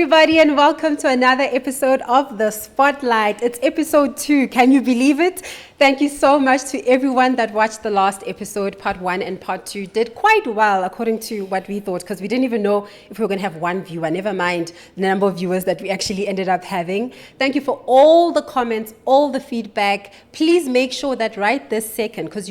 everybody, and welcome to another episode of The Spotlight. It's episode 2. Can you believe it? Thank you so much to everyone that watched the last episode. Part 1 and part 2 did quite well according to what we thought, because we didn't even know if we were going to have one viewer, never mind the number of viewers that we actually ended up having. Thank you for all the comments, all the feedback. Please make sure that right this second, because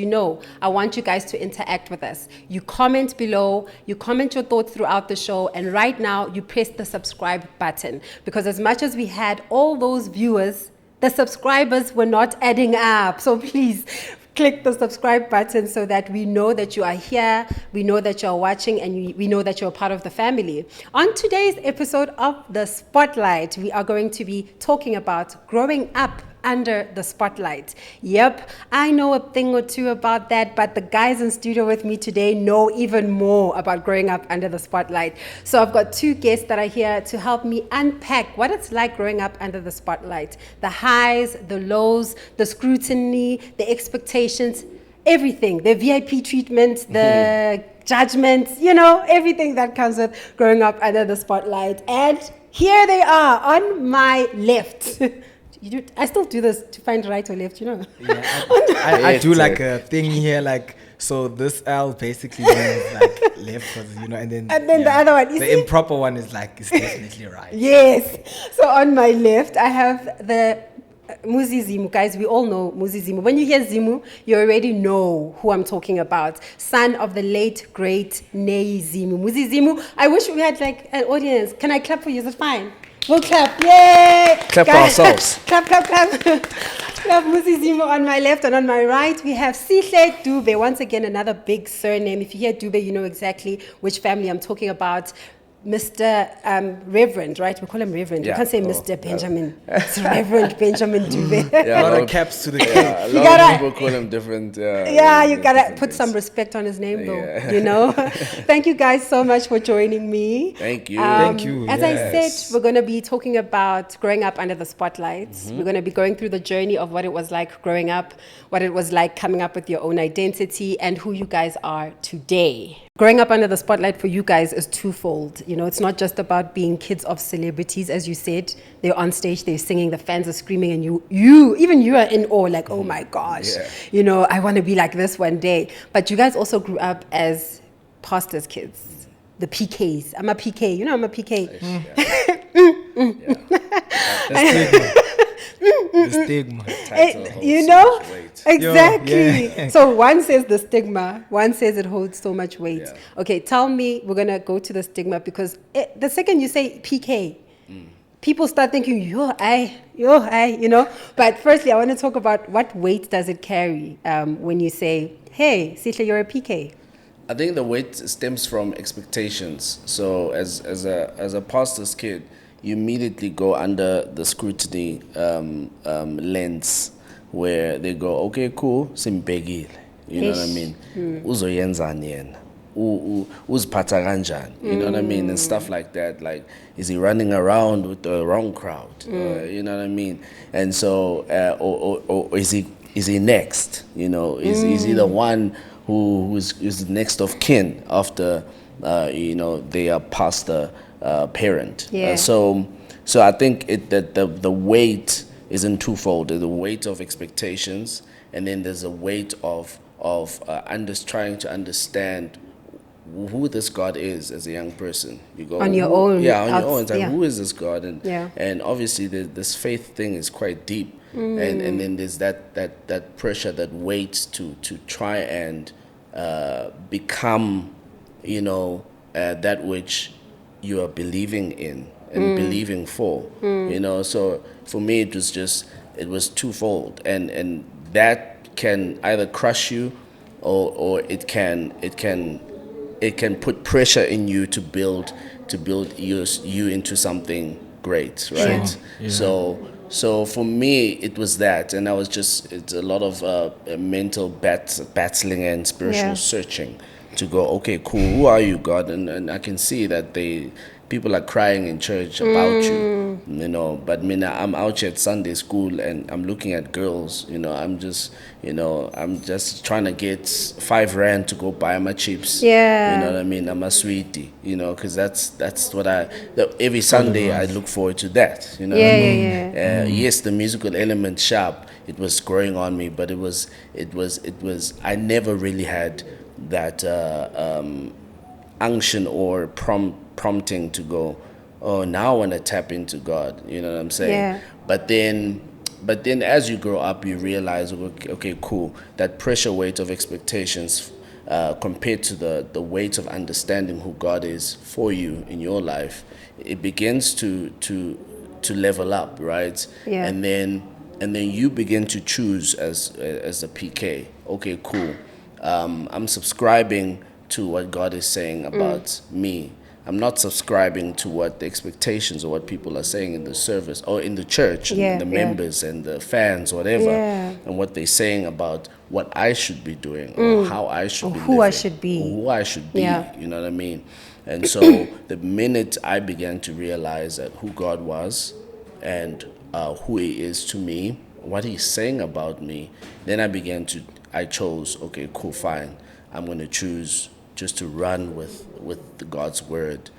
I want you guys to interact with us. You comment below, you comment your thoughts throughout the show, and right now you press the subscribe button, because as much as we had all those viewers, the subscribers were not adding up. So please click the subscribe button so that we know that you are here, we know that you're watching, and we know that you're part of the family. On today's episode of The Spotlight, we are going to be talking about growing up under the spotlight. Yep, I know a thing or two about that, but the guys in studio with me today know even more about growing up under the spotlight. So I've got 2 guests that are here to help me unpack what it's like growing up under the spotlight. The highs, the lows, the scrutiny, the expectations, everything, the VIP treatment, the judgments, everything that comes with growing up under the spotlight. And here they are on my left. I still do this to find right or left, Yeah, I do like a thing here, so this L basically means left, because and then the other one. The improper one is it's definitely right. Yes. So on my left, I have the Muzi Zimu. Guys, we all know Muzi Zimu. When you hear Zimu, you already know who I'm talking about. Son of the late, great Neyi Zimu. Muzi Zimu, I wish we had an audience. Can I clap for you? Is it fine? We'll clap. Yay! Clap for ourselves. Clap. Clap Muzi Zimu on my left, and on my right, we have Sihle Dube. Once again, another big surname. If you hear Dube, you know exactly which family I'm talking about. Mr. Reverend, right? We call him Reverend. Yeah. You can't say Mr. Benjamin. It's Reverend Benjamin Dube. Yeah, a lot of caps to the king. A lot of people call him different. You gotta put some respect on his name, though. Thank you guys so much for joining me. Thank you. Thank you. As I said, we're going to be talking about growing up under the spotlight. We're going to be going through the journey of what it was like growing up, what it was like coming up with your own identity, and who you guys are today. Growing up under the spotlight for you guys is twofold. It's not just about being kids of celebrities, as you said. They're on stage, they're singing, the fans are screaming, and even you are in awe, oh my gosh, I want to be like this one day. But you guys also grew up as pastors' kids, the PKs. I'm a PK. I'm a PK. The stigma. Exactly. Yeah. So one says the stigma, one says it holds so much weight. Yeah. Okay, tell me, we're gonna go to the stigma, because the second you say PK, people start thinking I. But firstly, I want to talk about what weight does it carry when you say, hey, Sihle, you're a PK. I think the weight stems from expectations. So as a pastor's kid, you immediately go under the scrutiny lens, where they go, okay, cool, simbegile. You know what I mean? Uzoyenzani yena? Uziphatha kanjani? You know what I mean? And stuff like that. Is he running around with the wrong crowd? You know what I mean? And so, or is he next? Is he the one who's next of kin after their pastor parent? Yeah. So I think that the weight is in twofold. There's the weight of expectations, and then there's a weight of trying to understand who this God is as a young person. You go on your own. Yeah, on your own. It's who is this God? And obviously this faith thing is quite deep. And then there's that pressure, that weight to try and become, that which you are believing in and believing for. So for me it was twofold, and that can either crush you or it can put pressure in you to build you into something great, right? Yeah. So for me it was that, and it's a lot of mental battling and spiritual searching to go, okay, cool, who are you, God? And I can see that they people are crying in church about you, you know. But I'm out here at Sunday school and I'm looking at girls, you know. I'm just trying to get 5 rand to go buy my chips. Yeah. You know what I mean? I'm a sweetie, you know, because that's what every Sunday I look forward to that. You know what I mean? Yes, the musical element sharp. It was growing on me, but it was. I never really had that unction or prompting to go, oh, now I want to tap into God. You know what I'm saying? Yeah. But then as you grow up, you realize, okay, cool. That pressure weight of expectations compared to the weight of understanding who God is for you in your life, it begins to level up, right? Yeah. And then you begin to choose as a PK. Okay, cool. I'm subscribing to what God is saying about me. I'm not subscribing to what the expectations or what people are saying in the service or in the church and the members and the fans, whatever, and what they're saying about what I should be doing or how I should be living, who I should be. or who I should be. You know what I mean? And so the minute I began to realize that who God was and who He is to me, what He's saying about me, then I chose, okay, cool, fine. I'm going to choose just to run with God's word.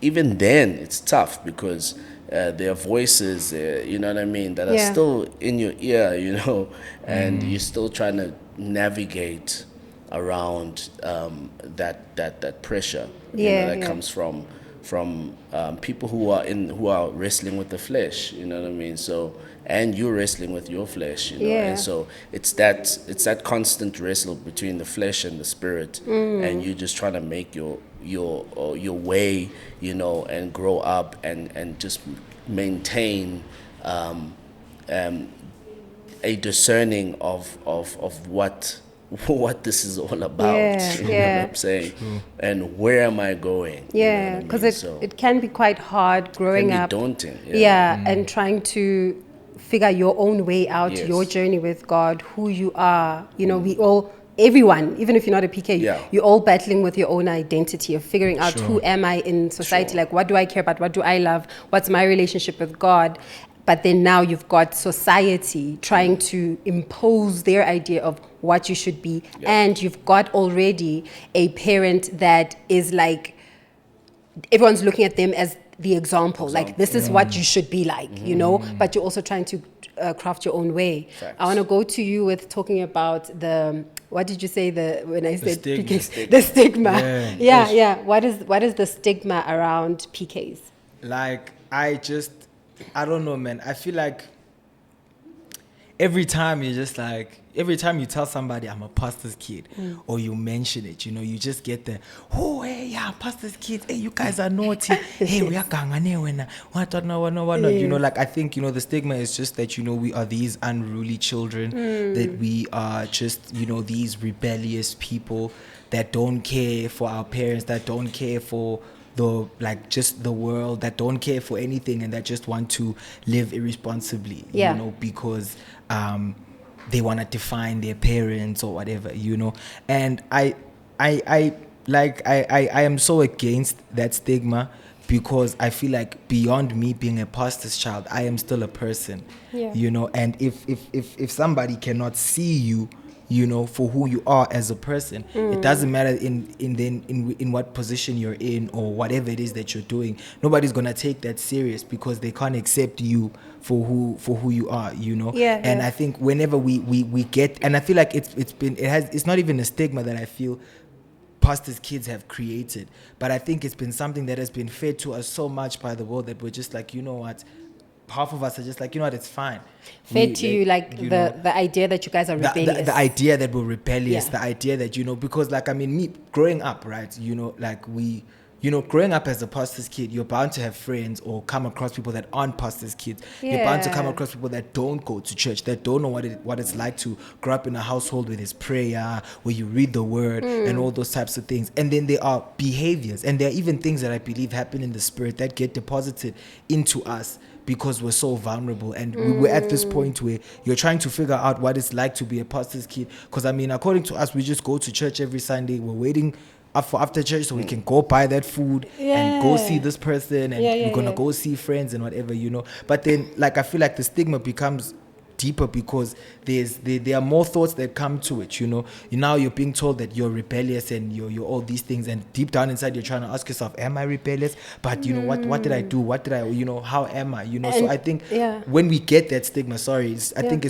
Even then, it's tough because there are voices, you know what I mean, that are still in your ear, you know, and you're still trying to navigate around that pressure, you know, that comes from people who are wrestling with the flesh, you know what I mean. So, and you're wrestling with your flesh, you know, and so it's that constant wrestle between the flesh and the spirit, and you're just trying to make your way, you know, and grow up and just maintain a discerning of what this is all about. You know what I'm saying? And where am I going? Yeah, because it can be quite hard growing up. It can be daunting. And trying to figure your own way out, your journey with God, who you are. You know, everyone, even if you're not a PK, you're all battling with your own identity of figuring out who am I in society, like what do I care about, what do I love, what's my relationship with God. But then now you've got society trying to impose their idea of what you should be. And you've got already a parent that is like, everyone's looking at them as the example. Like, this is what you should be like, you know, but you're also trying to craft your own way. Facts. I want to go to you with talking about what did you say when I said stigma. PKs? The stigma. What is the stigma around PKs? Like, I don't know, man. I feel like every time you tell somebody I'm a pastor's kid, or you mention it, you know, you just get the, oh, hey, yeah, pastor's kids, hey, you guys are naughty, hey, we are gangane when what, you know, like, I think, you know, the stigma is just that, you know, we are these unruly children, that we are just, you know, these rebellious people that don't care for our parents, that don't care for just the world, that don't care for anything, and that just want to live irresponsibly, you know, because they want to define their parents or whatever, you know. And I am so against that stigma, because I feel like beyond me being a pastor's child, I am still a person, you know. And if somebody cannot see you, you know, for who you are as a person, it doesn't matter in what position you're in or whatever it is that you're doing. Nobody's gonna take that serious because they can't accept you for who you are, you know. And I think whenever we get, and I feel like it's not even a stigma that I feel pastors' kids have created, but I think it's been something that has been fed to us so much by the world that we're just like, you know what, half of us are just like, you know what, it's fine. Fed to you, like, the idea that you guys are rebellious. The idea that we're rebellious, the idea that, you know, because, like, I mean, me growing up, right, you know, like, growing up as a pastor's kid, you're bound to have friends or come across people that aren't pastor's kids. You're bound to come across people that don't go to church, that don't know what it's like to grow up in a household where there's prayer, where you read the word and all those types of things. And then there are behaviors, and there are even things that I believe happen in the spirit that get deposited into us because we're so vulnerable. And we're at this point where you're trying to figure out what it's like to be a pastor's kid. Because, I mean, according to us, we just go to church every Sunday. We're waiting for after church so we can go buy that food and go see this person and we're gonna go see friends and whatever, you know. But then, like, I feel like the stigma becomes deeper because there are more thoughts that come to it, you know. Now you're being told that you're rebellious and you're all these things, and deep down inside you're trying to ask yourself, am I rebellious? But you know, what did I do? What did I, you know, how am I, you know? And so I think when we get that stigma, I think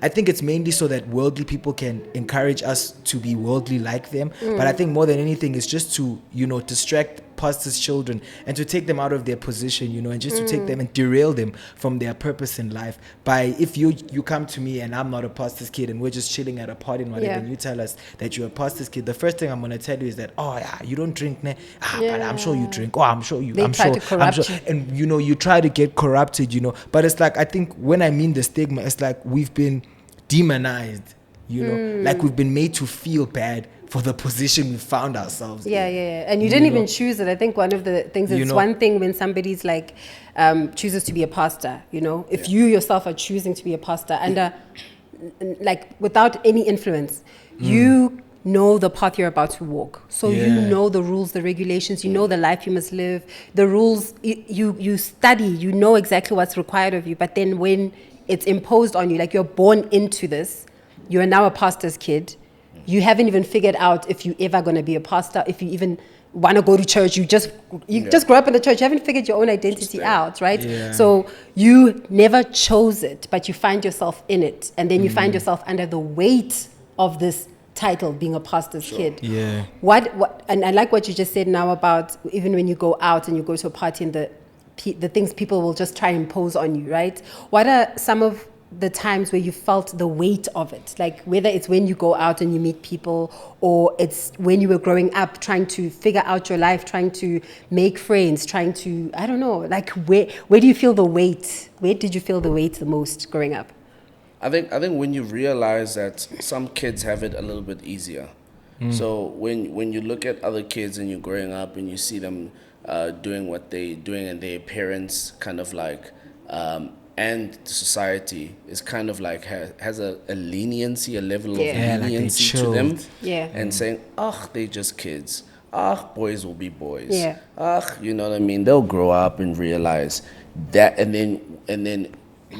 I think it's mainly so that worldly people can encourage us to be worldly like them. But I think more than anything it's just to, you know, distract pastors' children and to take them out of their position, you know, and just to take them and derail them from their purpose in life. By if you come to me and I'm not a pastor's kid and we're just chilling at a party and whatever, and you tell us that you're a pastor's kid, the first thing I'm gonna tell you is that, oh yeah, you don't drink, ne? But I'm sure you drink. Oh, I'm sure you. They try to corrupt you. And you know, you try to get corrupted, you know. But it's like, I think when I mean the stigma, it's like we've been demonized, you know, like we've been made to feel bad for the position we found ourselves in. And you didn't even choose it. I think one of the things, it's one thing when somebody's like chooses to be a pastor, you know, if you yourself are choosing to be a pastor under like without any influence, you know the path you're about to walk, so you know the rules, the regulations, you know the life you must live, the rules, you study, you know exactly what's required of you. But then when it's imposed on you, like you're born into this, you're now a pastor's kid, you haven't even figured out if you're ever going to be a pastor, if you even want to go to church, you just grow up in the church, you haven't figured your own identity out, right? So you never chose it, but you find yourself in it, and then you find yourself under the weight of this title, being a pastor's kid. What and I like what you just said now about even when you go out and you go to a party and the things people will just try and impose on you, right? What are some of the times where you felt the weight of it, like whether it's when you go out and you meet people, or it's when you were growing up trying to figure out your life, trying to make friends, trying to, I don't know, like where do you feel the weight? Where did you feel the weight the most growing up? I think when you realize that some kids have it a little bit easier. So when you look at other kids and you're growing up and you see them doing what they're doing, and their parents kind of like and the society is kind of like has a leniency, a level of leniency like to them, and and saying, they're just kids. Boys will be boys. You know what I mean? They'll grow up and realize that, and then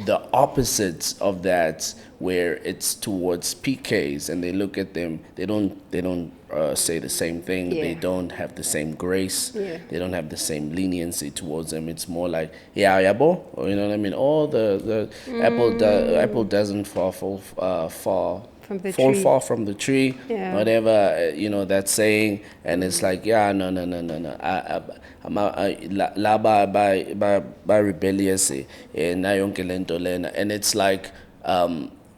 the opposites of that, where it's towards PKs, and they look at them, they don't say the same thing. They don't have the same grace. They don't have the same leniency towards them. It's more like, yabo, you know what I mean? All the apple doesn't fall far from the tree, whatever, you know, that saying. And it's like, no. By rebellious, and it's like,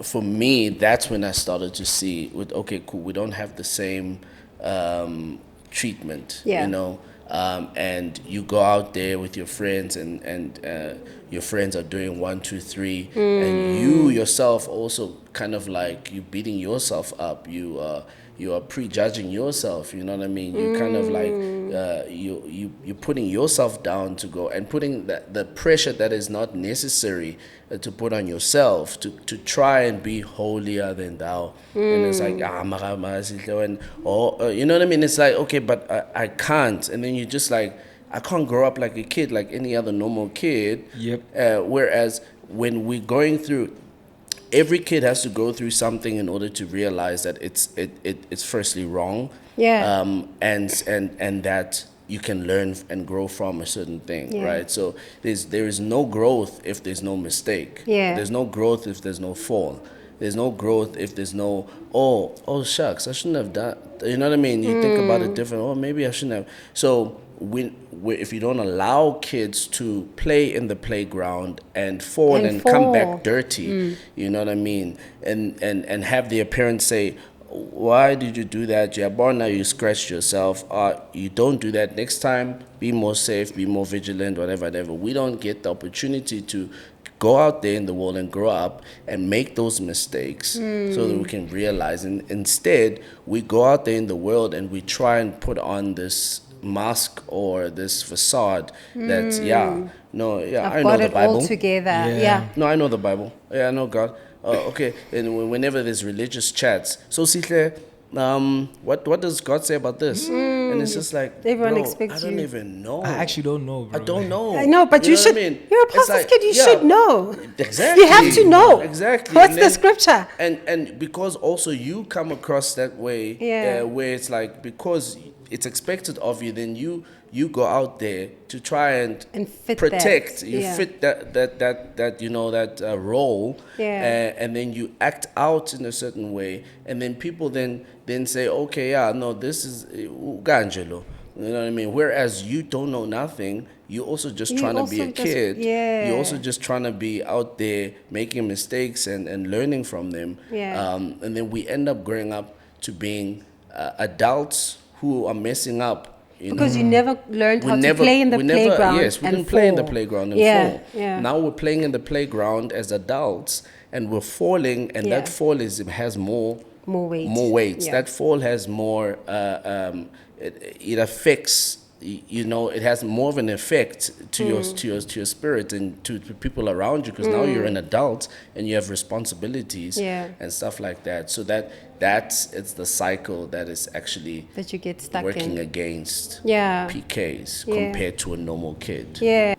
for me, that's when I started to see, okay, cool, we don't have the same treatment, you know. And you go out there with your friends, and your friends are doing 1, 2, 3, and you yourself also kind of like, you beating yourself up, you are prejudging yourself, you know what I mean? You kind of like you're putting yourself down to go, and putting the pressure that is not necessary to put on yourself to try and be holier than thou. And it's like, and you know what I mean? It's like, okay, but I can't. And then you just like, I can't grow up like a kid, like any other normal kid. Whereas when we're going through, every kid has to go through something in order to realize that it's firstly wrong, and that you can learn and grow from a certain thing, right? So there is no growth if there's no mistake. There's no growth if there's no fall. There's no growth if there's no, oh shucks, I shouldn't have done. You know what I mean? You think about it different. Oh, maybe I shouldn't have. So if you don't allow kids to play in the playground and fall and come back dirty, you know what I mean, and have their parents say, why did you do that? You're born now, you scratched yourself. You don't do that next time. Be more safe, be more vigilant, whatever. We don't get the opportunity to go out there in the world and grow up and make those mistakes so that we can realize. And instead, we go out there in the world and we try and put on this mask or this facade that's I know the Bible all together. No, I know the Bible. I know God. Okay, and whenever there's religious chats, so Sihle, what does God say about this? And it's just like, everyone bro, expects I don't you. even know. I actually don't know, bro. I don't know. I know, but you know should. what I mean? You're a It's pastor's like, kid. You yeah, should know. Exactly. You have to know. Exactly. What's And the then- scripture? And because also you come across that way, Yeah. where it's like, because it's expected of you, then you go out there to try and fit protect. that. You Yeah. fit that you know, that role, Yeah. and then you act out in a certain way, and then people then say, okay, yeah, no, this is Ugangelo. You know what I mean? Whereas you don't know nothing, you're also just trying to be a kid. Yeah. You're also just trying to be out there making mistakes and learning from them. Yeah. And then we end up growing up to being adults who are messing up. Because you never learned how to play in the playground. Yes, we and didn't play in the fall. playground and Yeah, fall. yeah. Now we're playing in the playground as adults, and we're falling, and that fall has more weight. More weight. Yeah. That fall has more. It affects. You know, it has more of an effect to your spirit and to people around you, because now you're an adult and you have responsibilities and stuff like that. So it's the cycle that is actually that you get stuck working in. against PKs compared to a normal kid. Yeah.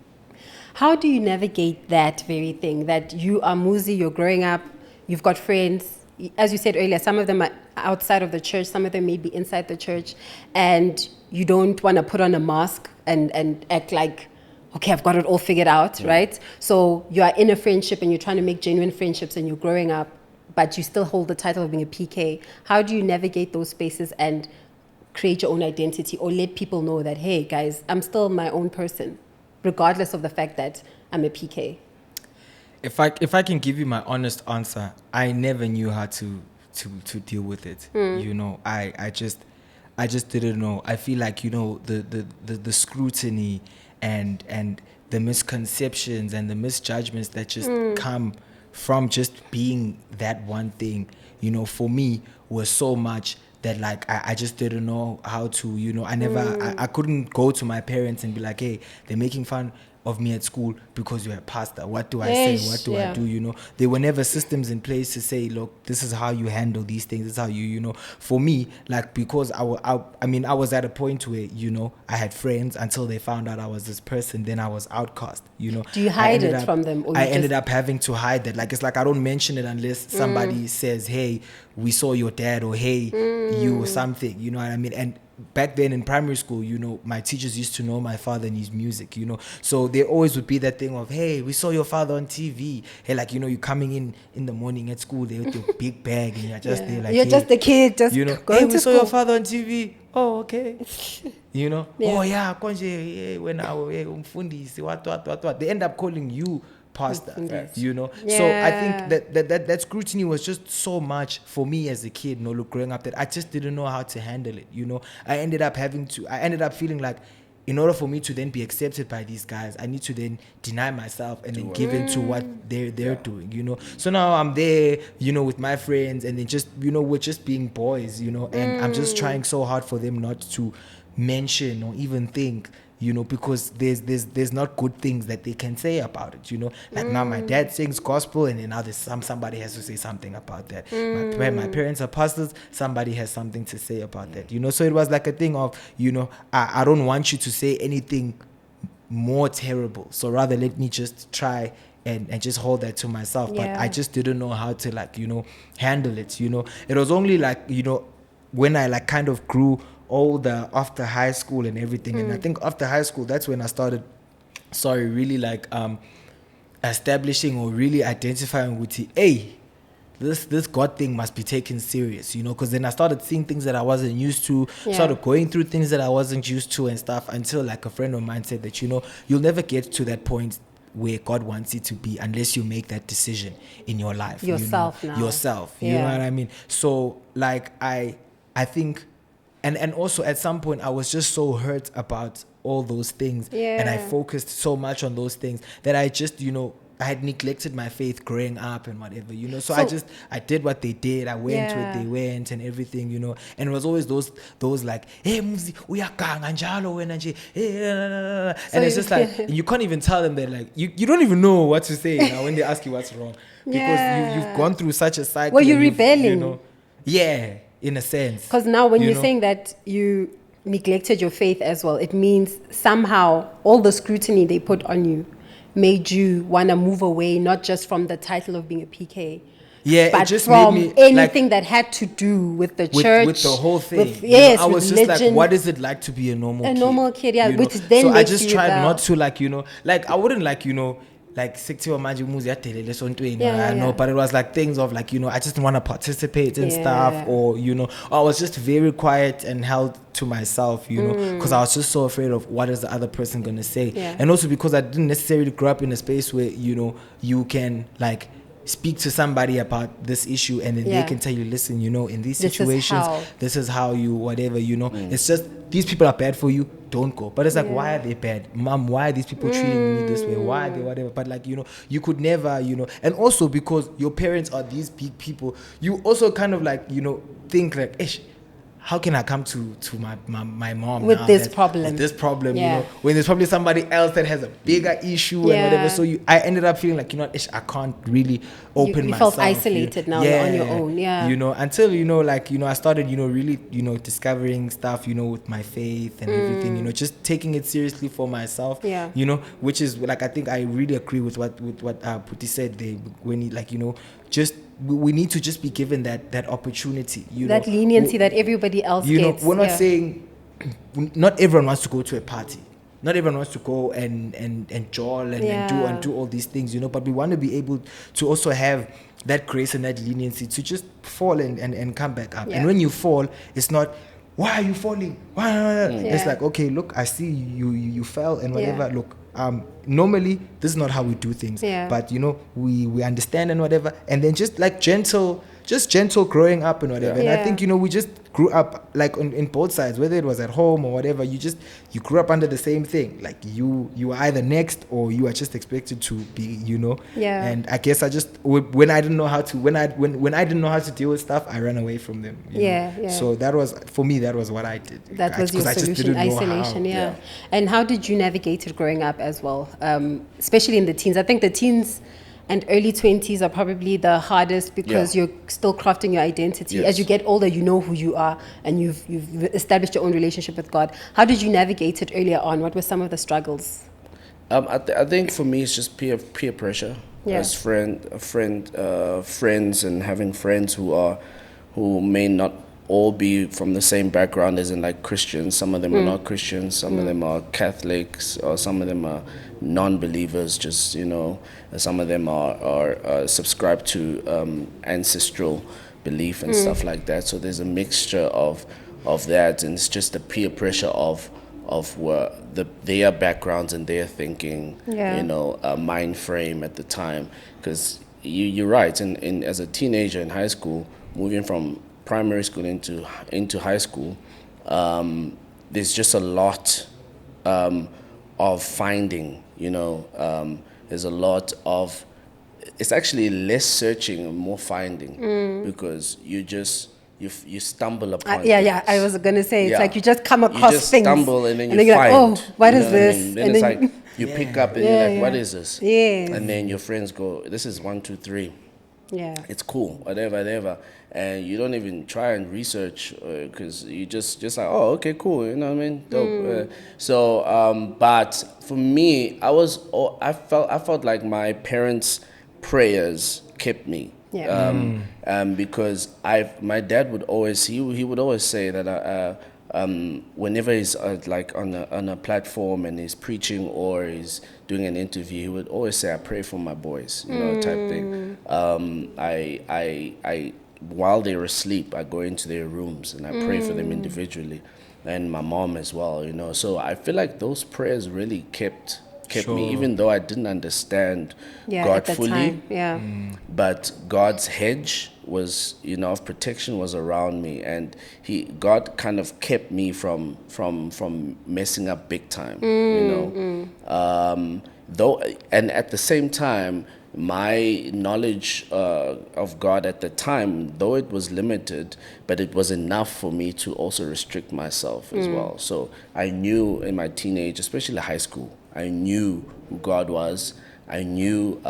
How do you navigate that very thing, that you are Muzi, you're growing up, you've got friends, as you said earlier, some of them are outside of the church, some of them may be inside the church, and you don't want to put on a mask and act like, okay, I've got it all figured out, right? So you are in a friendship and you're trying to make genuine friendships and you're growing up, but you still hold the title of being a PK. How do you navigate those spaces and create your own identity, or let people know that, hey, guys, I'm still my own person, regardless of the fact that I'm a PK? If I can give you my honest answer, I never knew how to deal with it. You know, I just didn't know. I feel like, you know, the scrutiny and the misconceptions and the misjudgments that just come from just being that one thing, you know, for me was so much that, like, I just didn't know how to, you know, I couldn't go to my parents and be like, hey, they're making fun of me at school because you're a pastor. What do I say? What do I do? You know, there were never systems in place to say, look, this is how you handle these things. This is how you know. For me, like, because I was at a point where, you know, I had friends until they found out I was this person. Then I was outcast. You know. Do you hide it from them? Or I ended up having to hide that. Like, it's like I don't mention it unless somebody says, hey, we saw your dad, or hey, you or something. You know what I mean? And back then in primary school, you know, my teachers used to know my father and his music, you know. So there always would be that thing of, hey, we saw your father on TV. Hey, like, you know, you're coming in the morning at school there with your big bag and you're just there like, you're just a kid, just, you know, going hey, to we school. saw your father on TV. Oh, okay. You know, oh yeah, konje, when I umfundisi, what. They end up calling you pastor, you know. So I think that scrutiny was just so much for me as a kid, Nolu, growing up, that I just didn't know how to handle it, you know. I ended up feeling like, in order for me to then be accepted by these guys, I need to then deny myself and then give in to what they're doing, you know. So now I'm there, you know, with my friends, and then just, you know, we're just being boys, you know, and I'm just trying so hard for them not to mention or even think, you know, because there's not good things that they can say about it, you know. Like now my dad sings gospel, and then now there's somebody has to say something about that. My parents are pastors, somebody has something to say about that, you know. So it was like a thing of, you know, I don't want you to say anything more terrible, so rather let me just try and just hold that to myself. But I just didn't know how to, like, you know, handle it, you know. It was only like, you know, when I like kind of grew older after high school and everything, and I think after high school, that's when I started really like establishing or really identifying with this God thing must be taken serious, you know, because then I started seeing things that I wasn't used to, started going through things that I wasn't used to and stuff, until like a friend of mine said that, you know, you'll never get to that point where God wants you to be unless you make that decision in your life. Yourself, you know? now. Yourself. You know what I mean? So like I think, and also at some point I was just so hurt about all those things, and I focused so much on those things that I just, you know, I had neglected my faith growing up and whatever, you know. So I did what they did. I went where they went and everything, you know. And it was always those like, hey, Muzi, uyaganga njalo wena nje, hey, and it's just like, you can't even tell them that, like, you don't even know what to say now when they ask you what's wrong, because you've gone through such a cycle. Well, you're rebelling. You know, in a sense. Because now when you're saying that you neglected your faith as well, it means somehow all the scrutiny they put on you made you want to move away, not just from the title of being a PK, but it just from made me, anything that had to do with the church, with the whole thing. I was religion, just like, what is it like to be a normal kid? Which then so I makes just you tried rebel. not to, like I wouldn't like Sihle Dube Muzi no, but it was like things of like, I just want to participate in stuff, or I was just very quiet and held to myself, because I was just so afraid of what is the other person gonna say, and also because I didn't necessarily grow up in a space where you can like speak to somebody about this issue and then they can tell you, listen, in these situations, this is how you whatever, it's just these people are bad for you, don't go. But it's like, why are they bad? Mom, why are these people treating me this way? Why are they whatever? But like, you could never, and also because your parents are these big people, you also kind of like, think like, ish, how can I come to my mom with now this problem? With this problem, when there's probably somebody else that has a bigger issue and whatever. So I ended up feeling like, ish, I can't really open myself. You felt isolated now, you're on your own, until I started, really, discovering stuff, with my faith and everything, just taking it seriously for myself, which is like, I think I really agree with what Puti said there, when he just we need to just be given that opportunity, that leniency that everybody else gets. We're not saying not everyone wants to go to a party, not everyone wants to go and jowl and do all these things, but we want to be able to also have that grace and that leniency to just fall and come back up. And when you fall, it's not, why are you falling? It's like, okay, look, I see you fell and whatever. Look, normally this is not how we do things, but we understand and whatever, and then just like gentle growing up and whatever. And I think we just grew up like in both sides, whether it was at home or whatever. You grew up under the same thing, like you are either next or you are just expected to be, and I guess I just, when I didn't know how to when I didn't know how to deal with stuff, I ran away from them, so that was, for me, that was what I did. That was your solution, isolation. And how did you navigate it growing up as well, especially in the teens? I think the teens and early 20s are probably the hardest, because you're still crafting your identity. As you get older, you know who you are, and you've established your own relationship with God. How did you navigate it earlier on? What were some of the struggles? I think for me it's just peer pressure. As friends, and having friends who may not all be from the same background, as in like Christians. Some of them are not Christians, some of them are Catholics, or some of them are non-believers, just some of them are subscribed to ancestral belief and stuff like that. So there's a mixture of that, and it's just the peer pressure of their backgrounds and their thinking, mind frame at the time. Because you're right, and as a teenager in high school, moving from primary school into high school, there's just a lot of finding, there's a lot of, it's actually less searching and more finding, because you stumble upon things. I was gonna say, it's like you just come across things, stumble and then you you're find, like, oh, what is this? I mean? Then it's like you pick up and you're like, what is this? And then your friends go, this is 1, 2, 3. It's cool, whatever, and you don't even try and research, because you just like, oh, okay, cool, you know what I mean, dope. But for me, I felt like my parents' prayers kept me, because my dad would always, he would always say that whenever he's like on a platform and he's preaching or he's doing an interview, he would always say, I pray for my boys, type thing. I while they're asleep, I go into their rooms and I pray for them individually, and my mom as well, So I feel like those prayers really kept me, even though I didn't understand God fully. But God's hedge was, of protection was around me, and God kind of kept me from messing up big time, though, and at the same time, my knowledge of God at the time, though it was limited, but it was enough for me to also restrict myself as well. So I knew in my teenage, especially high school, I knew who God was. I knew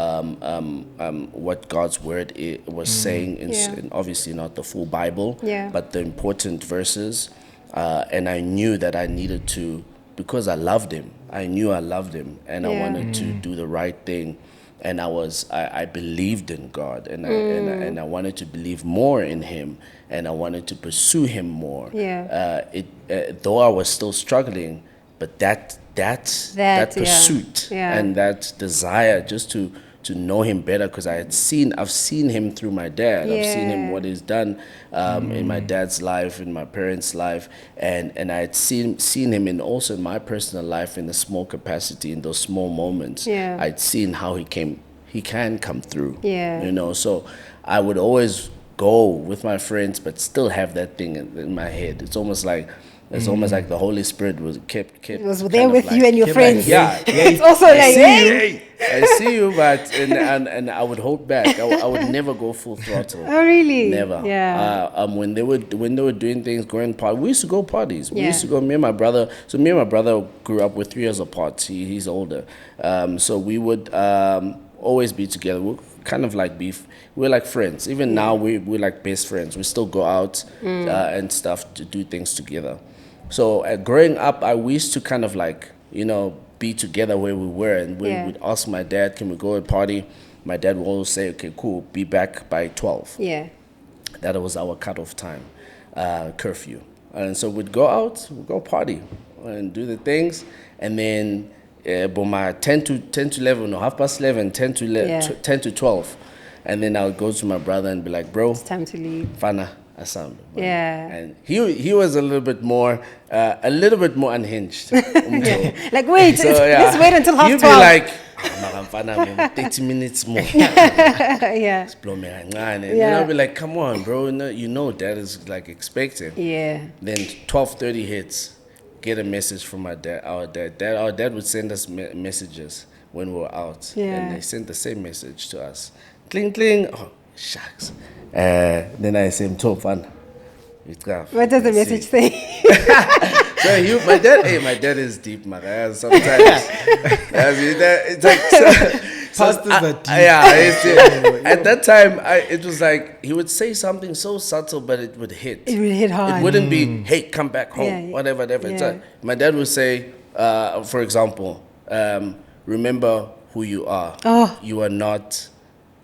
what God's word was saying, and obviously not the full Bible, but the important verses. And I knew that I needed to, because I loved him. I knew I loved him, and I wanted to do the right thing. And I believed in God, and I wanted to believe more in him, and I wanted to pursue him more. Though I was still struggling, but that pursuit and that desire just to know him better, because I've seen him through my dad. I've seen him, what he's done in my dad's life, in my parents' life, and I had seen him also in my personal life in a small capacity, in those small moments. I'd seen how he can come through. So I would always go with my friends, but still have that thing in my head. It's almost like the Holy Spirit was kept. It was there with you and your friends. It's also like, hey, I see you, but and I would hold back. I would never go full throttle. Oh, really? Never. Yeah. When they were doing things, going party, we used to go parties. We used to go. Me and my brother. So me and my brother grew up with 3 years apart. He's older. So we would always be together. We're kind of like beef. We're like friends. Even now, we're like best friends. We still go out and stuff to do things together. So growing up, we used to kind of like, be together where we were, and we would ask my dad, can we go and party? My dad would always say, okay, cool, be back by 12. That was our cutoff time, curfew. And so we'd go out, we'd go party and do the things, and then by 10 to 11, or 11:30, 10 to 12. And then I would go to my brother and be like, bro, it's time to leave. Fana. And he was a little bit more unhinged. Like, wait, let's wait until 12:30. He'd be like, 30 minutes more. And then I'll be like, come on, bro, dad is like expecting. Then 12:30 hits, get a message from my dad. Our dad would send us messages when we were out, and they sent the same message to us. Cling cling. Oh, shucks. Then I say, "Fun." What does the message say? So my dad is deep, man. Sometimes it's like pastors are deep. At that time, it was like he would say something so subtle, but it would hit. It would hit hard. It wouldn't be, "Hey, come back home," whatever. My dad would say, for example, "Remember who you are. You are not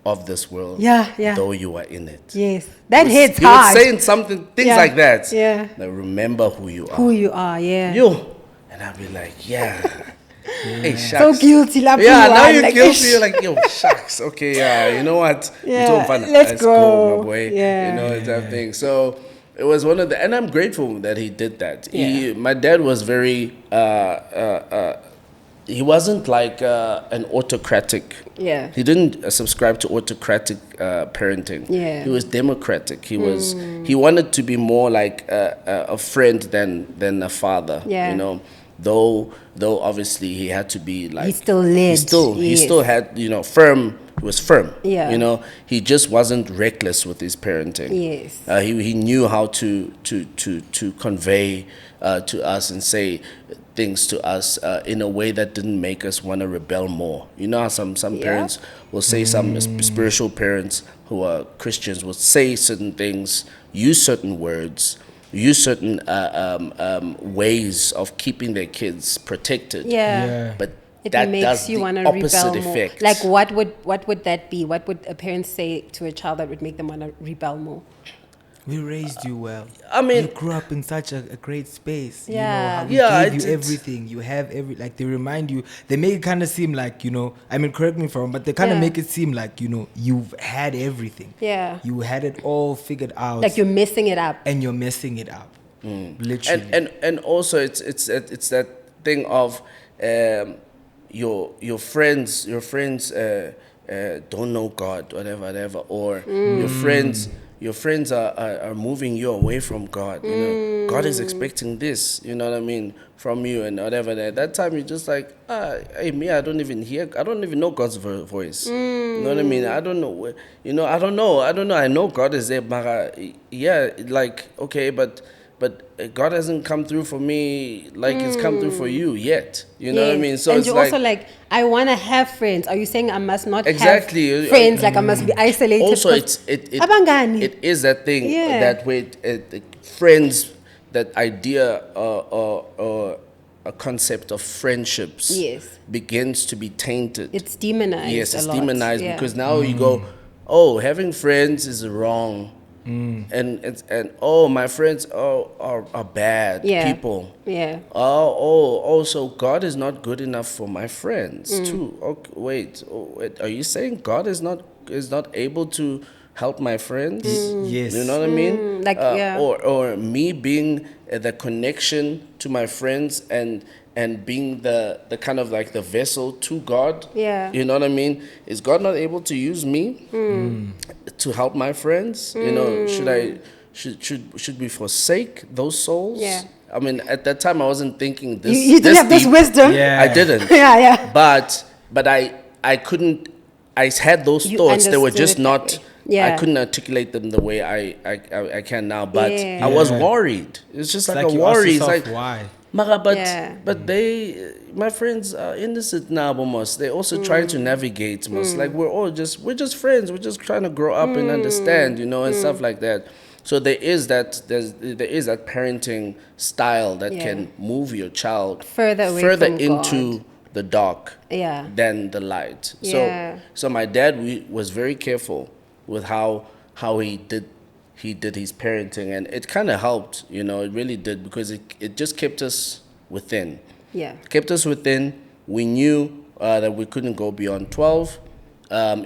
of this world, though you are in it." Yes, that hits hard. He would say things like that. Now remember who you are. Who you are, And I'd be like, hey, shucks. So guilty, now you're like, guilty. You're like, yo, shucks. Okay, you know what? Let's go, my boy. That thing. So it was one of and I'm grateful that he did that. My dad was very. He wasn't like an autocratic. He didn't subscribe to autocratic parenting. He was democratic. He wanted to be more like a friend than a father. Though obviously he had to be like, he still led. He still had, firm. He was firm. He just wasn't reckless with his parenting. He knew how to convey to us and say things to us in a way that didn't make us want to rebel more. You know how some parents will say, some spiritual parents who are Christians will say certain things, use certain words, use certain ways of keeping their kids protected. But it that makes does you the want to opposite rebel more. effect. Like what would that be? What would a parent say to a child that would make them want to rebel more? We raised you well. I mean, you grew up in such a great space. Yeah. You know, how we gave you everything. You have like they remind you. They make it kind of seem like, I mean, correct me if I'm wrong, but they kind of make it seem like, you've had everything. You had it all figured out. Like you're messing it up. And you're messing it up. Literally. And also it's that thing of your friends don't know God, whatever, or your friends are moving you away from God. God is expecting this, you know what I mean, from you and whatever. At that time, you're just like, hey, me, I don't even know God's voice. You know what I mean? I don't know. I don't know. I know God is there, but okay, but but God hasn't come through for me like it's come through for you yet. You know what I mean? So and you're also like, I want to have friends. Are you saying I must not have friends? Like I must be isolated? Also, it is that thing that way. Friends, that idea or a concept of friendships begins to be tainted. It's demonized. Yes, it's demonized because now you go, oh, having friends is wrong. And my friends are bad people. Yeah. So God is not good enough for my friends too. Okay, wait, are you saying God is not able to help my friends? Yes. You know what I mean? Or me being the connection to my friends and being the kind of like the vessel to God. Yeah. You know what I mean? Is God not able to use me to help my friends? You know, should we forsake those souls? Yeah. I mean, at that time I wasn't thinking this. You didn't have this wisdom. Yeah. I didn't. Yeah. But I couldn't. I had those thoughts. They were just not. I couldn't articulate them the way I can now. But I was worried. It's just like a worry. It's like why. But my friends are innocent now, almost. They're also trying to navigate, most. Like we're just friends. We're just trying to grow up and understand, and stuff like that. So there is that parenting style that can move your child further into the dark than the light. So my dad was very careful with how he did his parenting, and it kind of helped, it really did, because it just kept us within. Yeah. Kept us within. We knew that we couldn't go beyond 12,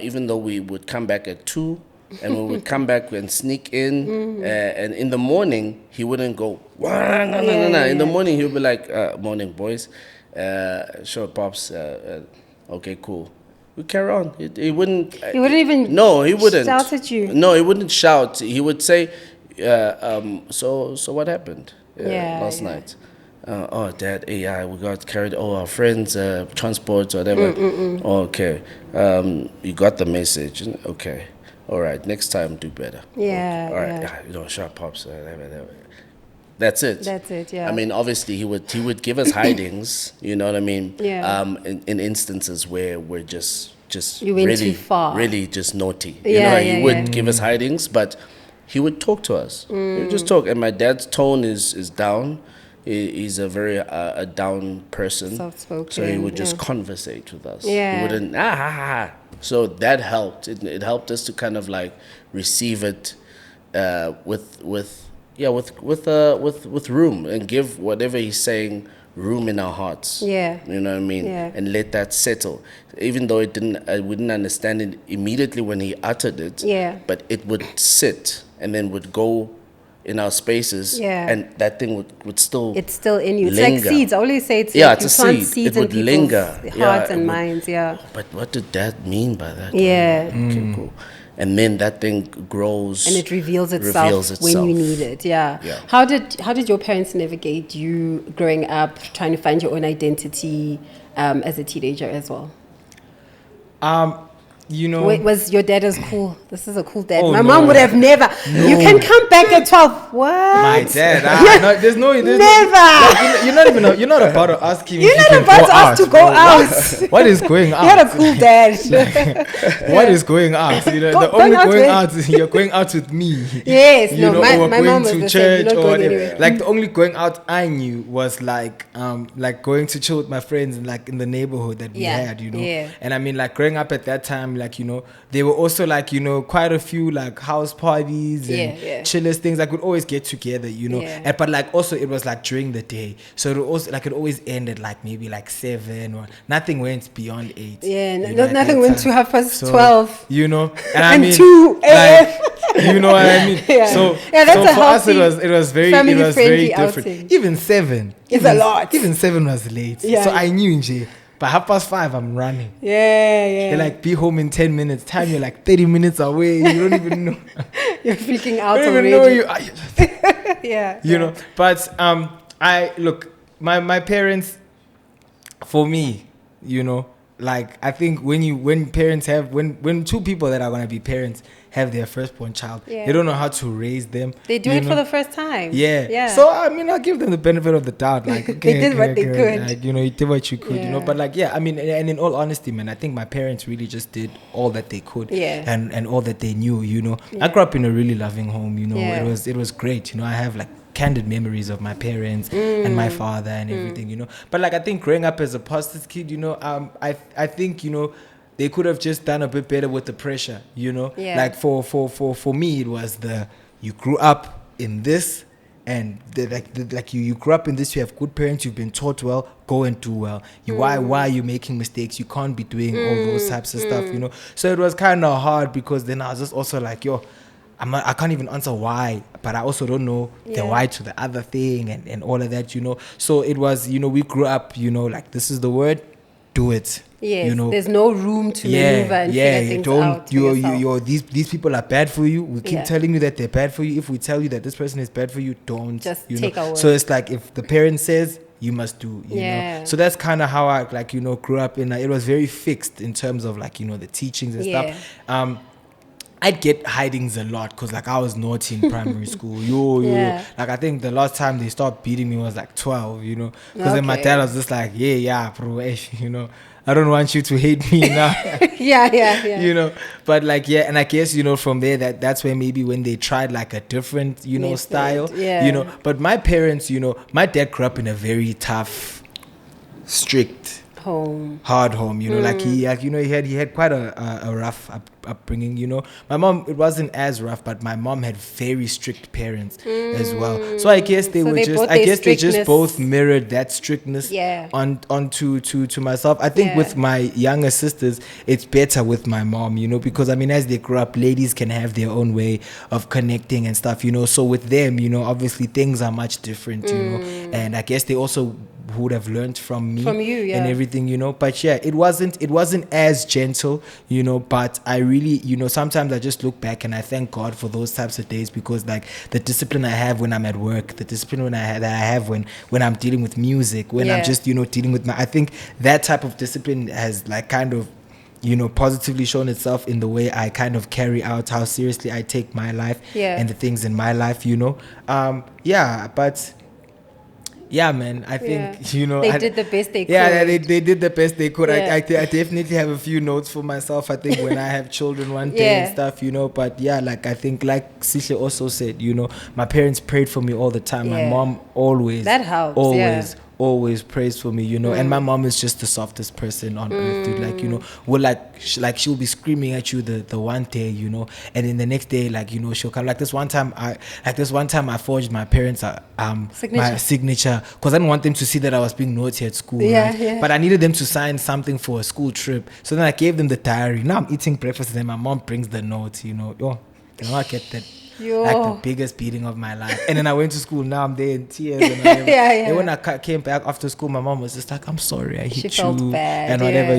even though we would come back at 2, and we would come back and sneak in, and in the morning, he wouldn't go, no. In the morning, he would be like, morning, boys. Sure, Pops. Okay, cool. We carry on. He wouldn't. He wouldn't even. No, he wouldn't shout at you. No, he wouldn't shout. He would say, "So what happened last night? Oh, Dad, we got carried. Oh, our friends, transport, whatever. Oh, okay. You got the message. Okay. All right. Next time, do better. Yeah. Okay. All right. Sharp Pops. That's it. Yeah. I mean, obviously, he would give us hidings. You know what I mean? Yeah. In instances where we're just you went really too far, really just naughty. He would give us hidings, but he would talk to us. He would just talk, and my dad's tone is down. He's a very a down person, soft-spoken. So he would just conversate with us. Yeah. He wouldn't So that helped. It helped us to kind of like receive it with room, and give whatever he's saying room in our hearts. Yeah. You know what I mean? Yeah. And let that settle. Even though we didn't understand it immediately when he uttered it. Yeah. But it would sit and then would go in our spaces. Yeah. And that thing would still. It's still in you. Linger. It's like seeds. I always say it's like it's a seed. It would linger. Hearts and minds. Yeah. But what did that mean by that? Yeah. Okay, cool. And then that thing grows and it reveals itself when you need it. Yeah. How did your parents navigate you growing up, trying to find your own identity as a teenager as well? Was your dad as cool? This is a cool dad. My mom would have never. No. You can come back at 12. What? My dad. There's never. You're not about to ask him. You're not about to ask to go out. What is going on? You're a cool dad. What is going out? The only going out is you're going out with me. Yes. My mom was to church or whatever. Like the only going out I knew was like going to chill with my friends like in the neighborhood that we had. Yeah. And I mean like growing up at that time. Like, there were also like, quite a few like house parties and chillers things. Like we'd always get together, And, but like also it was like during the day. So it also like it always ended like maybe like 7 or nothing went beyond 8. Yeah, nothing went to 12. And I mean 2 a.m. You know what I mean? Yeah. So for us it was very different. Outing. Even 7 is a lot. Even 7 was late. Yeah. So I knew by 5:30, I'm running. Yeah. You're like, be home in 10 minutes. Time you're like 30 minutes away. You don't even know. You're freaking out already. You don't even know you. But my parents, for me, like I think when parents have when two people that are gonna be parents have their firstborn child, they don't know how to raise them. They do it for the first time. Yeah. So I mean, I'll give them the benefit of the doubt. Like, okay, they did what they could. Like, you did what you could. But like, I mean, and in all honesty, man, I think my parents really just did all that they could. And all that they knew. I grew up in a really loving home. It was great. I have like candid memories of my parents and my father and everything. But like, I think growing up as a pastor's kid, I think they could have just done a bit better with the pressure, like for me it was you grew up in this, and you grew up in this, you have good parents, you've been taught well, go and do well. Why are you making mistakes? You can't be doing all those types of stuff, So it was kind of hard, because then I was just also like, I can't even answer why, but I also don't know the why to the other thing and all of that, So it was, we grew up, like, this is the word, do it. Yes, there's no room to maneuver and figure things out. These people are bad for you. We keep telling you that they're bad for you. If we tell you that this person is bad for you, don't. Just take our word. So it's like, if the parent says, you must do, you know. So that's kind of how I grew up in. It was very fixed in terms of the teachings and stuff. I'd get hidings a lot, because I was naughty in primary school. I think the last time they stopped beating me was 12, because then my dad was just like, bro, I don't want you to hate me now. But and I guess from there that's where maybe when they tried a different style, but my parents, my dad grew up in a very tough, strict hard home, he had quite a rough upbringing. My mom, it wasn't as rough, but my mom had very strict parents as well. So I guess they just both mirrored that strictness onto myself. I think with my younger sisters, it's better with my mom, because as they grow up, ladies can have their own way of connecting and stuff, So with them, obviously things are much different, and I guess they also would have learned from me and everything, but it wasn't as gentle, but I really, sometimes I just look back and I thank God for those types of days, because the discipline I have when I'm at work, the discipline that I have when I'm dealing with music, when I'm just dealing with I think that type of discipline has kind of positively shown itself in the way I kind of carry out how seriously I take my life and the things in my life, but yeah, man, I think, they did the best they could. Yeah, they did the best they could. I definitely have a few notes for myself, I think, when I have children one day and stuff, but I think, like Sihle also said, my parents prayed for me all the time. My mom always. That helps, always prays for me, and my mom is just the softest person on earth, dude. She'll be screaming at you the one day, and then the next day, she'll come. This one time I forged my parents my signature, because I didn't want them to see that I was being naughty at school, right? But I needed them to sign something for a school trip, so then I gave them the diary. Now I'm eating breakfast, and then my mom brings the note, I get that. The biggest beating of my life. And then I went to school. Now I'm there in tears. And And when I came back after school, my mom was just like, I'm sorry, I hit you. Bad, and whatever,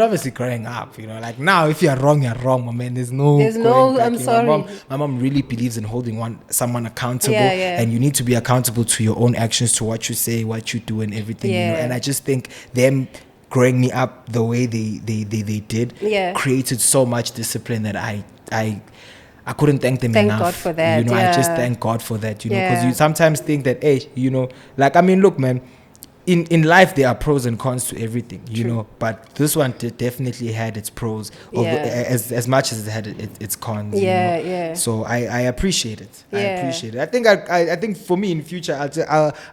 obviously growing up, now if you're wrong, my man. There's no I'm sorry. My mom really believes in holding someone accountable. And you need to be accountable to your own actions, to what you say, what you do and everything. And I just think them growing me up the way they did created so much discipline that I couldn't thank them enough. Thank God for that. I just thank God for that, because you sometimes think that, hey, look, man, in life there are pros and cons to everything, but this one definitely had its pros as much as it had its cons. So I appreciate it. I appreciate it. I think for me in future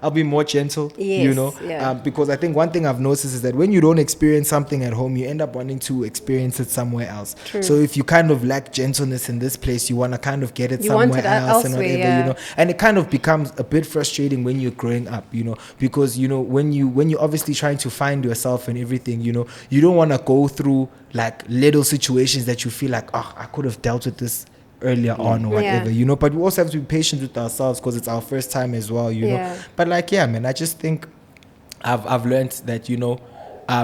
I'll be more gentle, because I think one thing I've noticed is that when you don't experience something at home, you end up wanting to experience it somewhere else. So if you kind of lack gentleness in this place, you want to kind of get it somewhere else and whatever, and it kind of becomes a bit frustrating when you're growing up, because when you're obviously trying to find yourself and everything, you don't want to go through little situations that you feel like, oh, I could have dealt with this earlier on or whatever, but we also have to be patient with ourselves, because it's our first time as well, but man, I just think I've learned that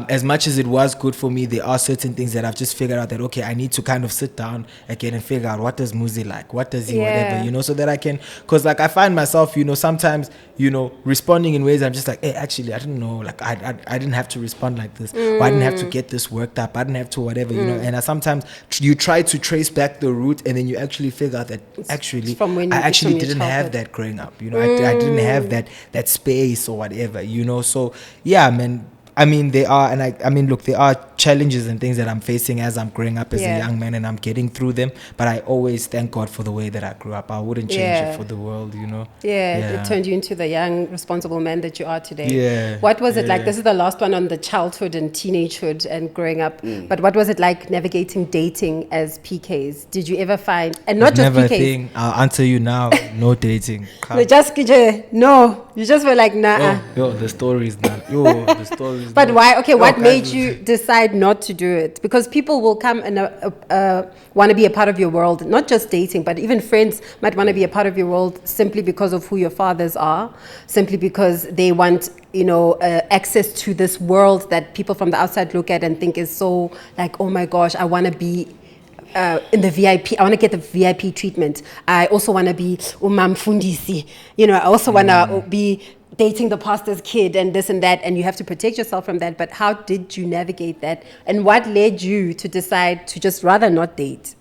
as much as it was good for me, there are certain things that I've just figured out that, okay, I need to kind of sit down again and figure out, what does Muzi like? What does he, whatever, you know, so that I can, because like I find myself, you know, sometimes, you know, responding in ways I'm just like, hey, actually, I don't know, like I didn't have to respond like this, or I didn't have to get this worked up, I didn't have to whatever, you know, and I sometimes you try to trace back the root, and then you actually figure out that actually I actually didn't have that growing up, you know, I didn't have that space or whatever, you know, so yeah, man. I mean, there are, and I mean, look, there are challenges and things that I'm facing as I'm growing up as a young man, and I'm getting through them. But I always thank God for the way that I grew up. I wouldn't change it for the world, you know. It turned you into the young, responsible man that you are today. Yeah. What was it like? This is the last one on the childhood and teenagehood and growing up. But what was it like navigating dating as PKs? Did you ever find, and not just never PKs? Thing. I'll answer you now. No dating. No, you just were like, nah. Yo, the stories now. Yo, the stories. But why? Okay, what made you decide not to do it? Because people will come and want to be a part of your world, not just dating, but even friends might want to be a part of your world simply because of who your fathers are, simply because they want, you know, access to this world that people from the outside look at and think is so like, oh my gosh, I want to be in the VIP. I want to get the VIP treatment. I also want to be umamfundisi. You know, I also want to be dating the pastor's kid and this and that, and you have to protect yourself from that. But how did you navigate that? And what led you to decide to just rather not date?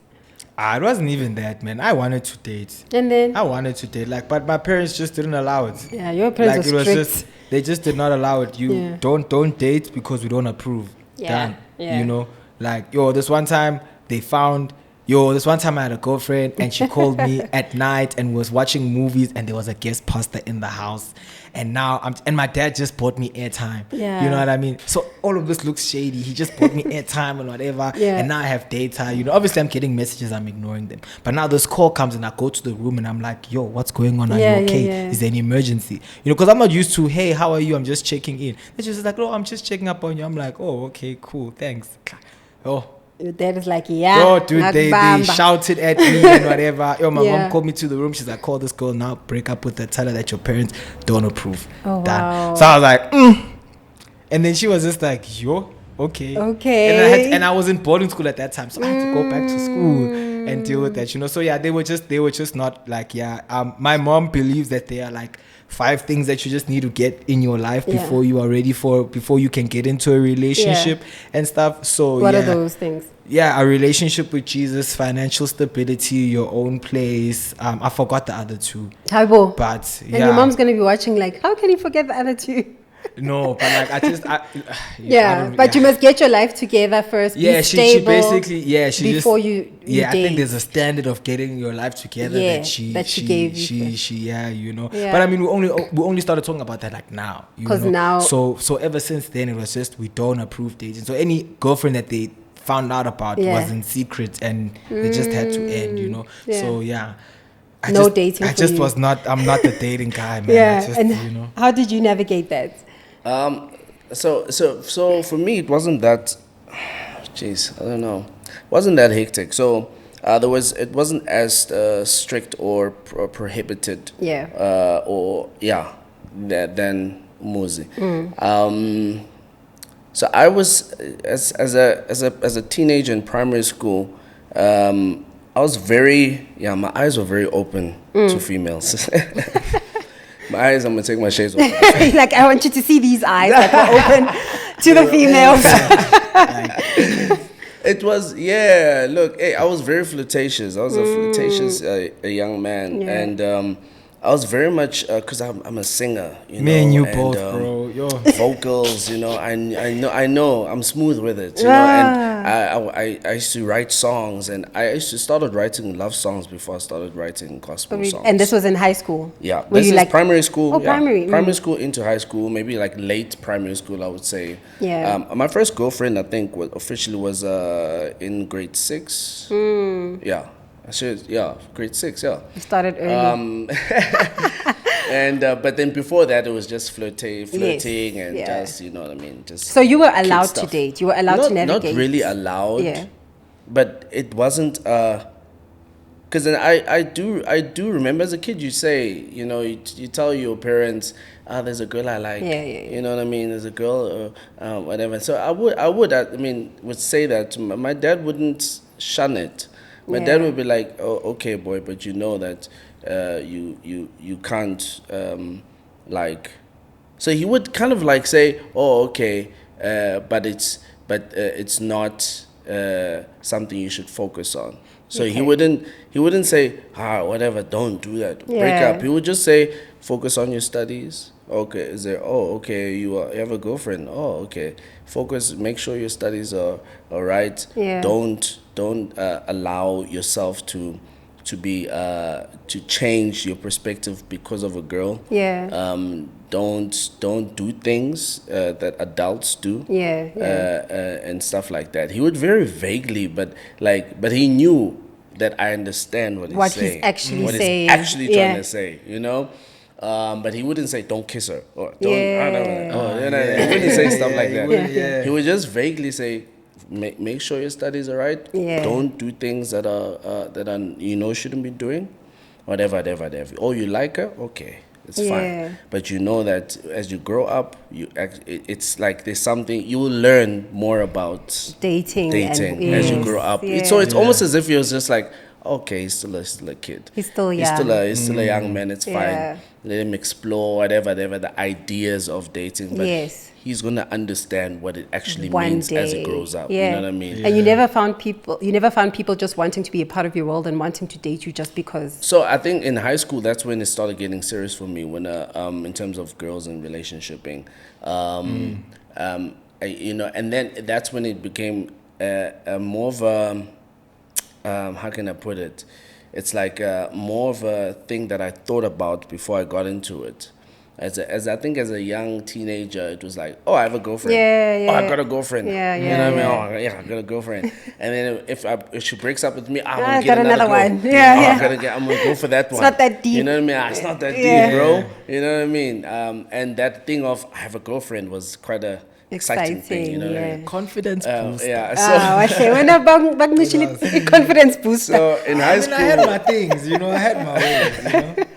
It wasn't even that, man. I wanted to date. And then? I wanted to date, like, but my parents just didn't allow it. Yeah, your parents were strict. They just did not allow it. You don't date because we don't approve. Done. You know, like, this one time I had a girlfriend and she called me at night and was watching movies, and there was a guest pastor in the house, and now and my dad just bought me airtime. You know what I mean? So all of this looks shady. He just bought me airtime and whatever, and now I have data. You know, obviously I'm getting messages, I'm ignoring them, but now this call comes and I go to the room and I'm like, yo, what's going on? Are you okay? Is there an emergency? You know, because I'm not used to, hey, how are you? I'm just checking in. It's just like, oh, I'm just checking up on you. I'm like, oh, okay, cool, thanks. Your dad is like, dude, they shouted at me and whatever. My mom called me to the room. She's like, call this girl now, break up with her, tell her that your parents don't approve. Wow. So I was like, and then she was just like, okay. And I was in boarding school at that time, so I had to go back to school and deal with that, you know. So yeah, they were just not like, my mom believes that they are like 5 things that you just need to get in your life before you are ready before you can get into a relationship and stuff. So what are those things? A relationship with Jesus, financial stability, your own place. I forgot the other 2. Taibo. But and your mom's gonna be watching like, how can you forget the other 2? No, but like but you must get your life together first. Yeah, she basically before you date. I think there's a standard of getting your life together that she gave you. You know. Yeah. But I mean, we only started talking about that like now. Because now. So ever since then, it was just, we don't approve dating. So any girlfriend that they found out about was in secret, and they just had to end. You know. Yeah. So dating. I'm not the dating guy, man. You know. How did you navigate that? So for me, it wasn't that. I don't know. It wasn't that hectic. So it wasn't as strict or prohibited. Than Muzi. So I was as a teenager in primary school. I was my eyes were very open to females. My eyes, I'm going to take my shades off. Like, I want you to see these eyes that were open to the females. It was, look, hey, I was very flirtatious. I was a flirtatious a young man. And I was very much, because I'm a singer, you know. Me and you both, bro. Yo. Vocals, you know, I know, I'm smooth with it, you know. And I used to write songs, and I started writing love songs before I started writing gospel songs. And this was in high school? Yeah, this is primary school. Oh, primary. Primary school into high school, maybe like late primary school, I would say. Yeah. My first girlfriend, I think, officially was in grade 6. Yeah. Grade 6, You started early. And but then before that, it was just flirting and just, you know what I mean, just. So you were allowed to date. You were allowed to navigate. Not really allowed. Yeah. But it wasn't. Because then I do remember as a kid, you say, you know, you tell your parents, there's a girl I like. Yeah. You know what I mean? There's a girl, whatever. So would say that my dad wouldn't shun it. My dad would be like, oh, okay, boy, but you know that you can't like. So he would kind of like say, oh, okay, but it's not something you should focus on. So he wouldn't say, whatever, don't do that, break up. He would just say, focus on your studies. Okay, is there? Oh, okay, you have a girlfriend. Oh, okay, focus. Make sure your studies are all right. Yeah. Don't allow yourself to change your perspective because of a girl. Yeah. Don't do things that adults do. And stuff like that. He would very vaguely, but he knew that I understand what he's saying. He's actually saying. He's actually trying to say, you know. But he wouldn't say don't kiss her or don't. He wouldn't say stuff like that. He would just vaguely say, make sure your studies are right. Don't do things that are shouldn't be doing. Whatever. Oh, you like her? Okay, it's fine. But you know that as you grow up, it's like there's something you will learn more about dating as you grow up. So it's almost as if you're just like, okay, he's still a kid. He's still young. He's still a young man. It's fine. Let him explore whatever the ideas of dating. But he's gonna understand what it actually means as he grows up. You know what I mean? And you never found people just wanting to be a part of your world and wanting to date you just because. So I think in high school that's when it started getting serious for me. When in terms of girls and relationshiping, and then that's when it became more of a. How can I put it? It's like more of a thing that I thought about before I got into it. As I think as a young teenager, it was like, oh, I have a girlfriend. Oh, I got a girlfriend. You know what I mean? Oh, yeah, I got a girlfriend. And then if she breaks up with me, I'm gonna get another one. I'm gonna go for that one. It's not that deep. You know what I mean? It's not that deep, bro. You know what I mean? And that thing of I have a girlfriend was quite a exciting thing, you know. Confidence boost. Confidence booster. So in high school, I had my things, I had my ways,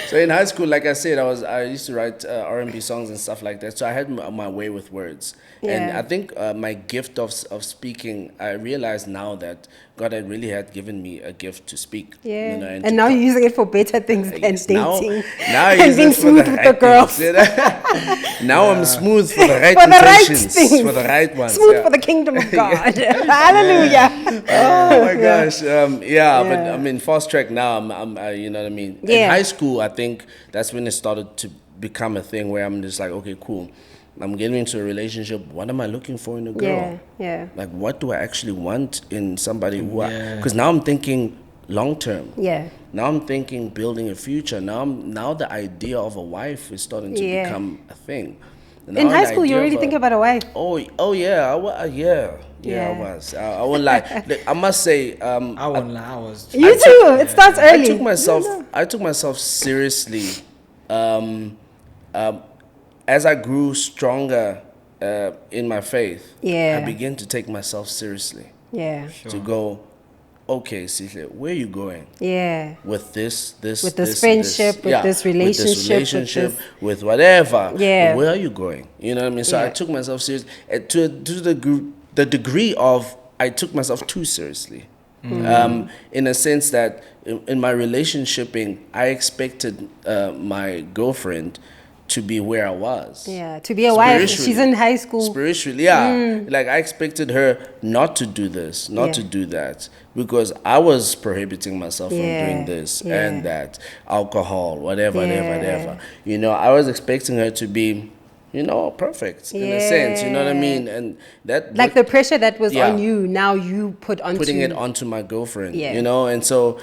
So in high school, like I said, I used to write R&B songs and stuff like that. So I had my way with words. And I think my gift of speaking, I realize now that God had really given me a gift to speak. And now you're using it for better things than dating. Now and being smooth with the girls. Now I'm smooth for the right intentions. For the right ones. Smooth for the kingdom of God. Hallelujah. Oh my gosh. But I mean, fast track now, I'm you know what I mean? In high school, I think that's when it started to become a thing where I'm just like, okay, cool. I'm getting into a relationship. What am I looking for in a girl? Like, what do I actually want in somebody who because now I'm thinking long term. Now I'm thinking building a future. Now the idea of a wife is starting to become a thing. Now in high school, you already think about a wife. Oh yeah, I was. I won't lie. I must say, I won't lie. I was. You too. It starts early. I took myself seriously. As I grew stronger in my faith, I began to take myself seriously. To go, okay, Sihle, where are you going? With this friendship, with this relationship, with whatever. Where are you going? You know what I mean? So I took myself seriously to the degree of I took myself too seriously. In a sense that in my relationshiping, I expected my girlfriend to be where I was. To be a wife. She's in high school. Spiritually, like I expected her not to do this, not to do that, because I was prohibiting myself from doing this and that, alcohol, whatever. You know, I was expecting her to be, perfect in a sense, you know what I mean? And that like the pressure that was on you, now you putting it onto my girlfriend, and so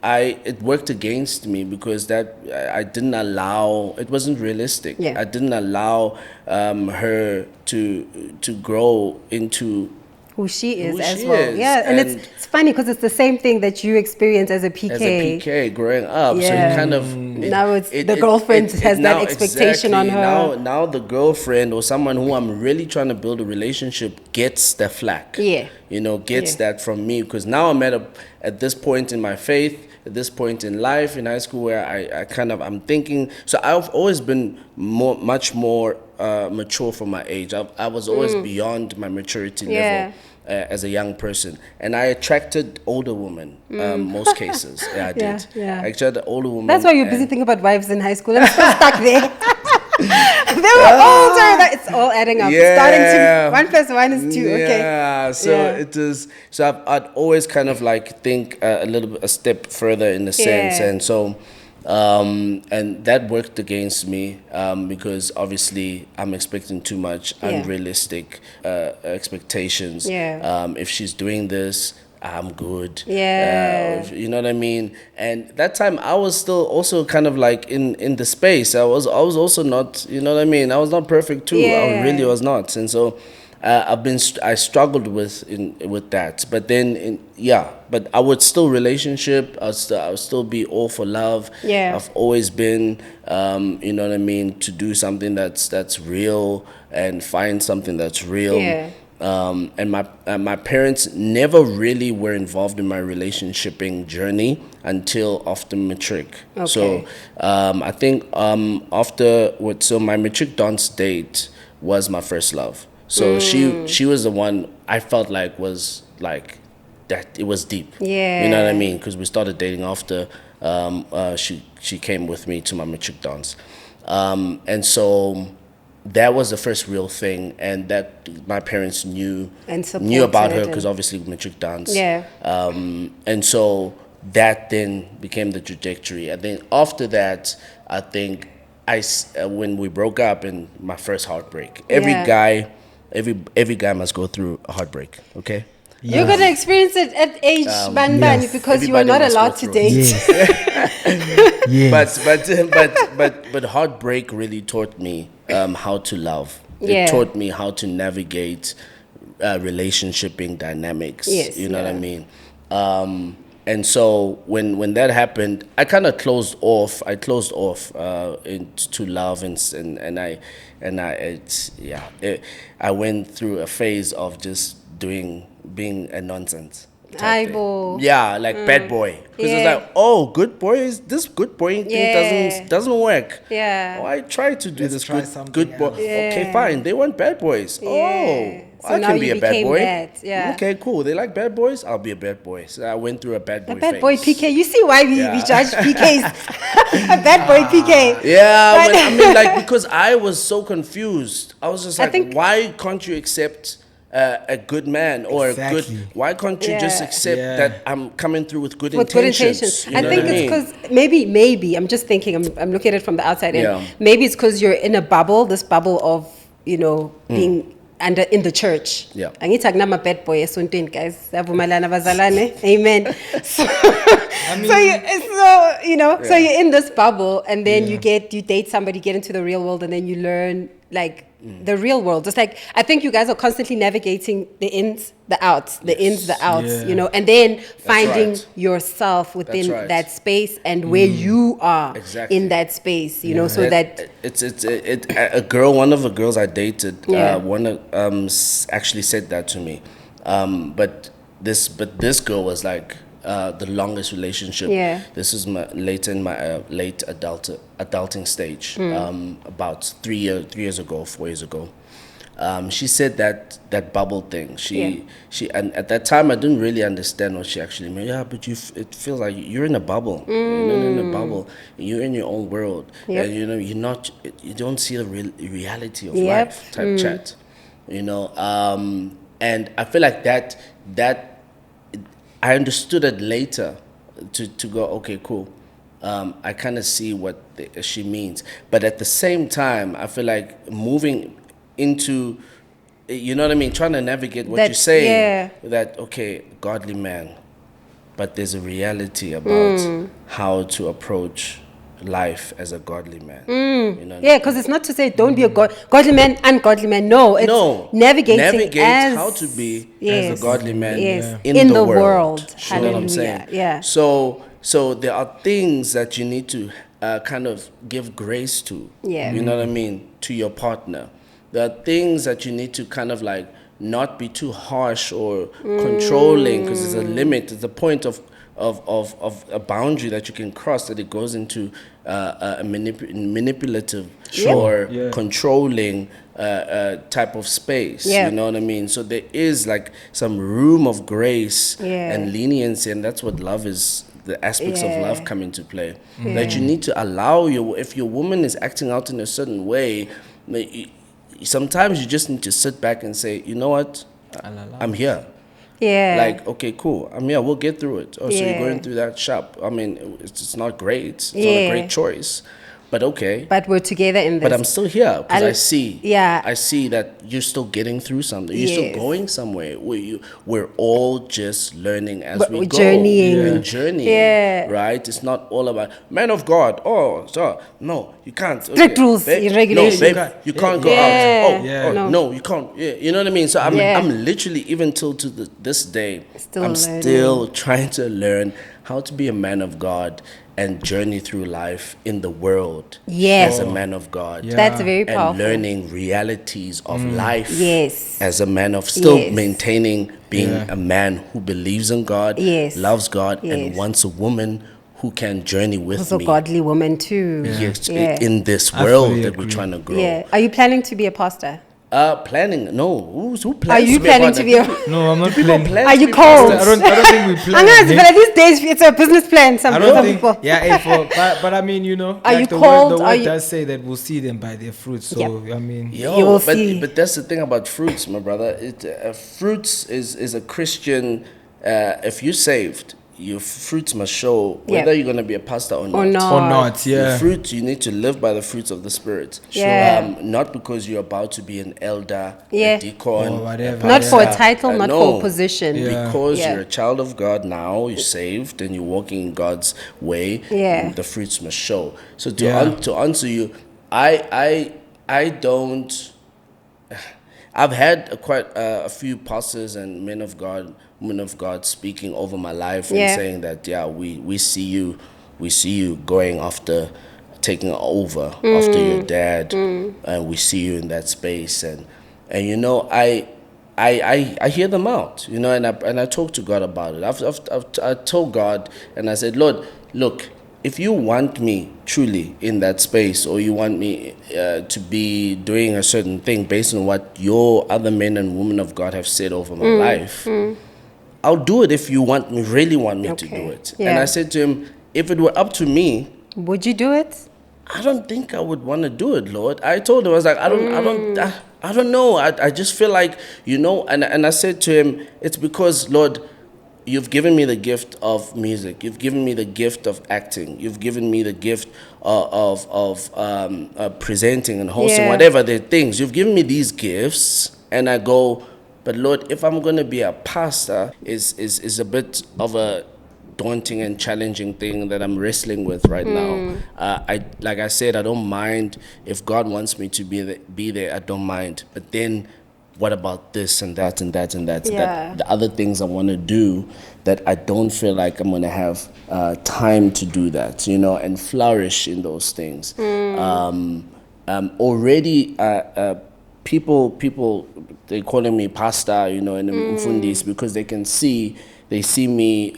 it worked against me because I didn't allow, it wasn't realistic. I didn't allow her to grow into who she is as well. And it's funny because it's the same thing that you experienced as a PK. As a PK growing up. So you kind of... now it's the girlfriend has that expectation on her. Now the girlfriend or someone who I'm really trying to build a relationship gets the flack. Gets that from me because now I'm at this point in my faith, this point in life in high school where I'm thinking. So I've always been much more mature for my age. I was always beyond my maturity level. As a young person, and I attracted older women. Most cases, I did. I attracted older women. That's why you're busy thinking about wives in high school. I'm still stuck there. They were older. It's all adding up. Starting to 1 + 1 is 2. Okay. Yeah. So it is. So I'd always kind of like think a step further in a sense, and so. And that worked against me because obviously I'm expecting too much unrealistic expectations. If she's doing this, I'm good. You know what I mean? And that time I was still also kind of like in the space. I was also not, you know what I mean? I was not perfect too. I really was not. And so I struggled with that, but then but I would still relationship. I would still be all for love. I've always been, you know what I mean, to do something that's real and find something that's real. And my parents never really were involved in my relationshiping journey until after matric. So I think so my matric dance date was my first love. So she was the one I felt like was like that. It was deep. You know what I mean? Because we started dating after she came with me to my matric dance, and so that was the first real thing, and that my parents knew about her because obviously matric dance. And so that then became the trajectory, and then after that, I think when we broke up and my first heartbreak, every guy must go through a heartbreak, okay? You're going to experience it at age Banbani because you are not allowed to date. But heartbreak really taught me how to love. It taught me how to navigate relationshiping dynamics. You know what I mean? And so when that happened, I kind of closed off. I closed off to love, I went through a phase of just being a nonsense. Like bad boy. Because it's like, good boy, this good boy thing doesn't work. I tried to do this good boy. Okay, fine. They want bad boys. So I can be a bad boy. Okay, cool. They like bad boys. I'll be a bad boy. So I went through a bad boy phase. Bad boy PK. You see why we judge PKs? A bad boy PK. I mean, like, because I was so confused. I was just like, why can't you accept a good man or a good? Why can't you just accept that I'm coming through with good intentions? I think it's because maybe I'm just thinking. I'm looking at it from the outside in. Maybe it's because you're in a bubble. This bubble of being. And in the church. Angithi akunama bad boy esontweni, guys. Savumelana bazalane. Amen. So you're in this bubble, and then you date somebody, get into the real world, and then you learn like the real world. Just like I think you guys are constantly navigating the ins, the outs, the ins, the outs, and then finding yourself within that space and where you are in that space, so that one of the girls I dated, actually said that to me, but this girl was like the longest relationship. This is late late adulting stage, about 4 years ago. She said that bubble thing. She and at that time I didn't really understand what she actually meant. But it feels like you're in a bubble. You're in a bubble. You're in your own world. And you don't see the reality of life type chat. And I feel like that I understood it later to go, okay, cool. I kind of see what she means. But at the same time, I feel like moving into, you know what I mean, trying to navigate what you're saying, that, okay, godly man, but there's a reality about how to approach life as a godly man. Because it's not to say don't be a godly man, ungodly man. No, it's navigate how to be as a godly man in the world. You know what I'm saying? So there are things that you need to kind of give grace to. You know what I mean? To your partner. There are things that you need to kind of like not be too harsh or controlling, because there's a limit. There's a point of of a boundary that you can cross, that it goes into a manipulative or controlling type of space. You know what I mean? So there is like some room of grace and leniency, and that's what love is. The aspects of love come into play. That you need to allow if your woman is acting out in a certain way, sometimes you just need to sit back and say, you know what, I'm here. Like, okay, cool, I'm here, we'll get through it. Oh, so you're going through that shop. I mean, it's not great. It's not a great choice. But okay. But we're together in this. But I'm still here because I see that you're still getting through something. You're still going somewhere. We're all just learning as we go. Journeying. Right? It's not all about man of God. Oh, so no, you can't. Strict rules, regulations. No, babe, you can't go out. No, you can't. Yeah, you know what I mean? So I'm literally, even till to this day, I'm still trying to learn how to be a man of God and journey through life in the world as a man of God. That's very powerful. And learning realities of life as a man of still maintaining being a man who believes in God, loves God, and wants a woman who can journey with me. Also a godly woman too. In this world that we're trying to grow. Are you planning to be a pastor? Planning? No. Who plans? Are you planning to be a... No, I'm not planning. Are you cold? I don't think we plan. But these days it's a business plan. Some people. But I mean, you know, are like you the cold? The word does say that we'll see them by their fruits. So I mean, you will see. But that's the thing about fruits, my brother. Fruits is a Christian. If you're saved, your fruits must show whether you're going to be a pastor or not. Your fruits, you need to live by the fruits of the Spirit. Not because you're about to be an elder, a deacon, or whatever. Not for a title, not for a position. Because you're a child of God now, you're saved, and you're walking in God's way. The fruits must show. So to answer you, I don't. I've had quite a few pastors and men of God, women of God speaking over my life and saying that we see you going after taking over after your dad, and we see you in that space, and you know I hear them out, you know, and I talk to God about it. I told God and I said, Lord, look, if you want me truly in that space, or you want me to be doing a certain thing based on what your other men and women of God have said over my life, I'll do it if you really want me to do it. And I said to him, if it were up to me, would you do it? I don't think I would want to do it, Lord. I told him, I was like, I don't know. I just feel like, you know, and I said to him, it's because, Lord, you've given me the gift of music. You've given me the gift of acting. You've given me the gift of presenting and hosting, whatever the things. You've given me these gifts, and I go, but Lord, if I'm going to be a pastor, is a bit of a daunting and challenging thing that I'm wrestling with right now. Like I said, I don't mind if God wants me to be there. I don't mind. But then, what about this and that and that and that? The other things I want to do that I don't feel like I'm going to have time to do that, you know, and flourish in those things. Already, people, they're calling me pastor, you know, and mfundisi, because they see me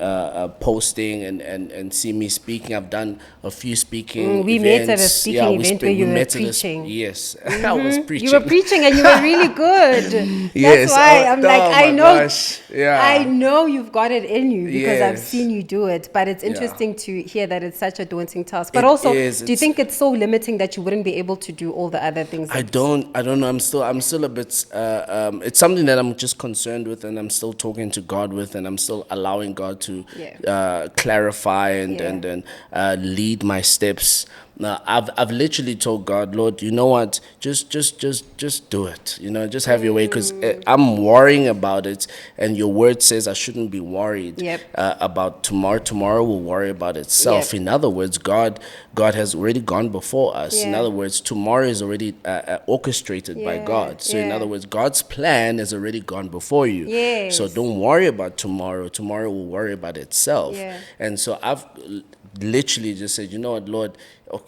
posting and see me speaking. I've done a few speaking we events. Met at a speaking event where you were preaching. Yes, I was preaching. You were preaching and you were really good. Yes, that's why I'm like, I know. Gosh. Yeah. I know you've got it in you because I've seen you do it. But it's interesting to hear that it's such a daunting task. But also, do you think it's so limiting that you wouldn't be able to do all the other things? I don't know. I'm still a bit. It's something that I'm just concerned with, and I'm still talking to God with, and I'm still allowing God to clarify and lead my steps. Now, I've literally told God, Lord, you know what? Just do it. You know, just have your way, because I'm worrying about it, and your word says I shouldn't be worried about tomorrow. Tomorrow will worry about itself. In other words, God has already gone before us. In other words, tomorrow is already orchestrated by God. So in other words, God's plan has already gone before you. So don't worry about tomorrow. Tomorrow will worry about itself. And so literally just said, you know what, Lord,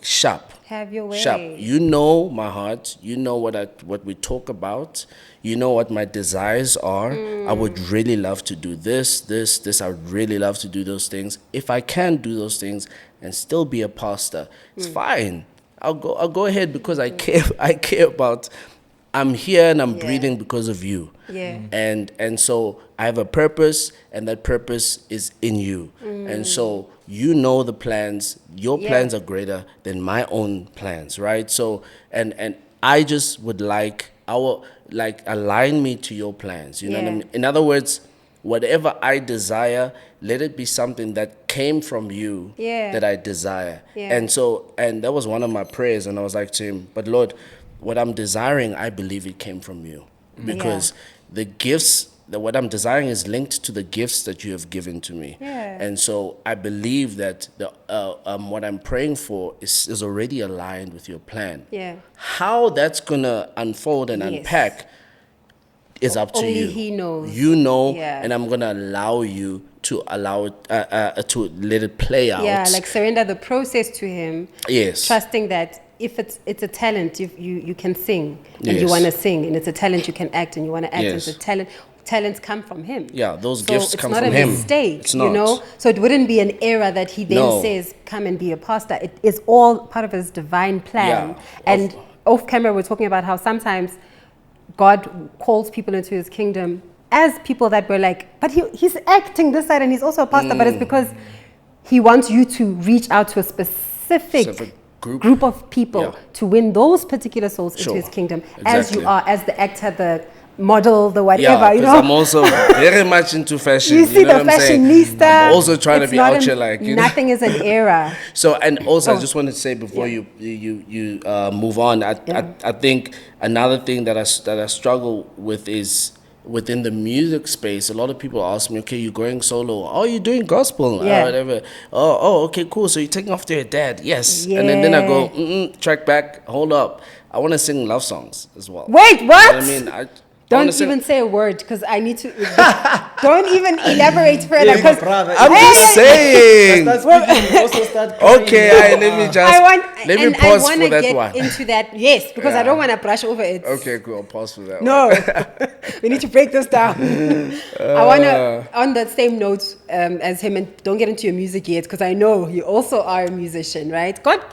sharp. Have your way. Sharp. You know my heart. You know what we talk about. You know what my desires are. I would really love to do this. I would really love to do those things. If I can do those things and still be a pastor, it's fine. I'll go ahead because I care. I care about. I'm here and I'm breathing because of you. Yeah. And so I have a purpose, and that purpose is in you. And so you know the plans. Your plans are greater than my own plans, right? So and I just would align me to your plans. You know what I mean? In other words, whatever I desire, let it be something that came from you that I desire. And that was one of my prayers, and I was like to him, but Lord, what I'm desiring, I believe it came from you, because the gifts that what I'm desiring is linked to the gifts that you have given to me. And so I believe that the what I'm praying for is already aligned with your plan. How that's gonna unfold and unpack is up to you. Only he knows. You know, and I'm gonna allow you to allow it to let it play out. Yeah, like surrender the process to him. Yes. Trusting that if it's a talent, you can sing and you want to sing, and it's a talent you can act and you want to act, and it's a talent. Talents come from him. Yeah, those gifts come from him. It's not a mistake, it's not. You know. So it wouldn't be an error that he then says, "Come and be a pastor." It is all part of his divine plan. And off camera, we're talking about how sometimes God calls people into his kingdom as people that were like, but he's acting this side and he's also a pastor, but it's because he wants you to reach out to a specific group of people to win those particular souls into his kingdom, as you are, as the actor, the model, the whatever, you know. I'm also very much into fashion. You see, you know the fashionista. I'm also trying to be out here, like, you nothing is an error. So, and also, I just wanted to say before you move on, I think another thing that I struggle with is within the music space. A lot of people ask me, okay, you're going solo. Oh, you're doing gospel, whatever. Oh, okay, cool. So you're taking after your dad? Yes. And then I go, track back. Hold up. I want to sing love songs as well. Wait, what? You know what I mean? Don't even say a word, because I need to. Don't even elaborate further. I'm just saying. Okay, let me pause for that one. Into that, yes, because I don't want to brush over it. Okay, cool. I'll pause for that. No, we need to break this down. I want to, on that same note as him, and don't get into your music yet, because I know you also are a musician, right? God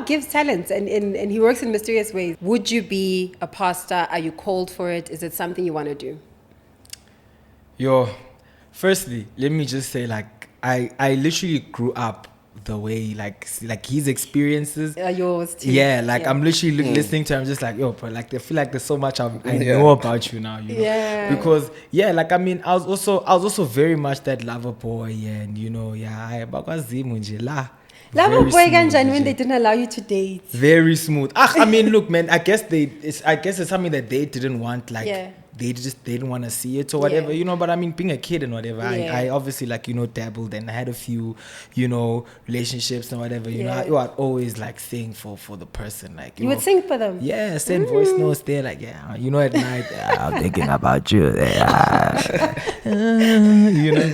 gives talents, and he works in mysterious ways. Would you be a pastor? Are you called for it? Is it something you want to do? Firstly, let me just say, like, I literally grew up the way, like his experiences. Yours too. Yeah, like I'm literally listening to him, just like, but like I feel like there's so much I know about you now, you know. Yeah. Because like, I mean, I was also very much that lover boy, and you know, Zimu nje la. Lover boy ganjani when they didn't allow you to date. Very smooth. I mean, look, man. I guess it's something that they didn't want. Like they didn't want to see it or whatever, you know. But I mean, being a kid and whatever, I obviously, like, you know, dabbled and I had a few, you know, relationships and whatever. You know, I'd always like sing for the person, like you would sing for them. Yeah, send voice notes there, like you know, at night I'm thinking about you. You know,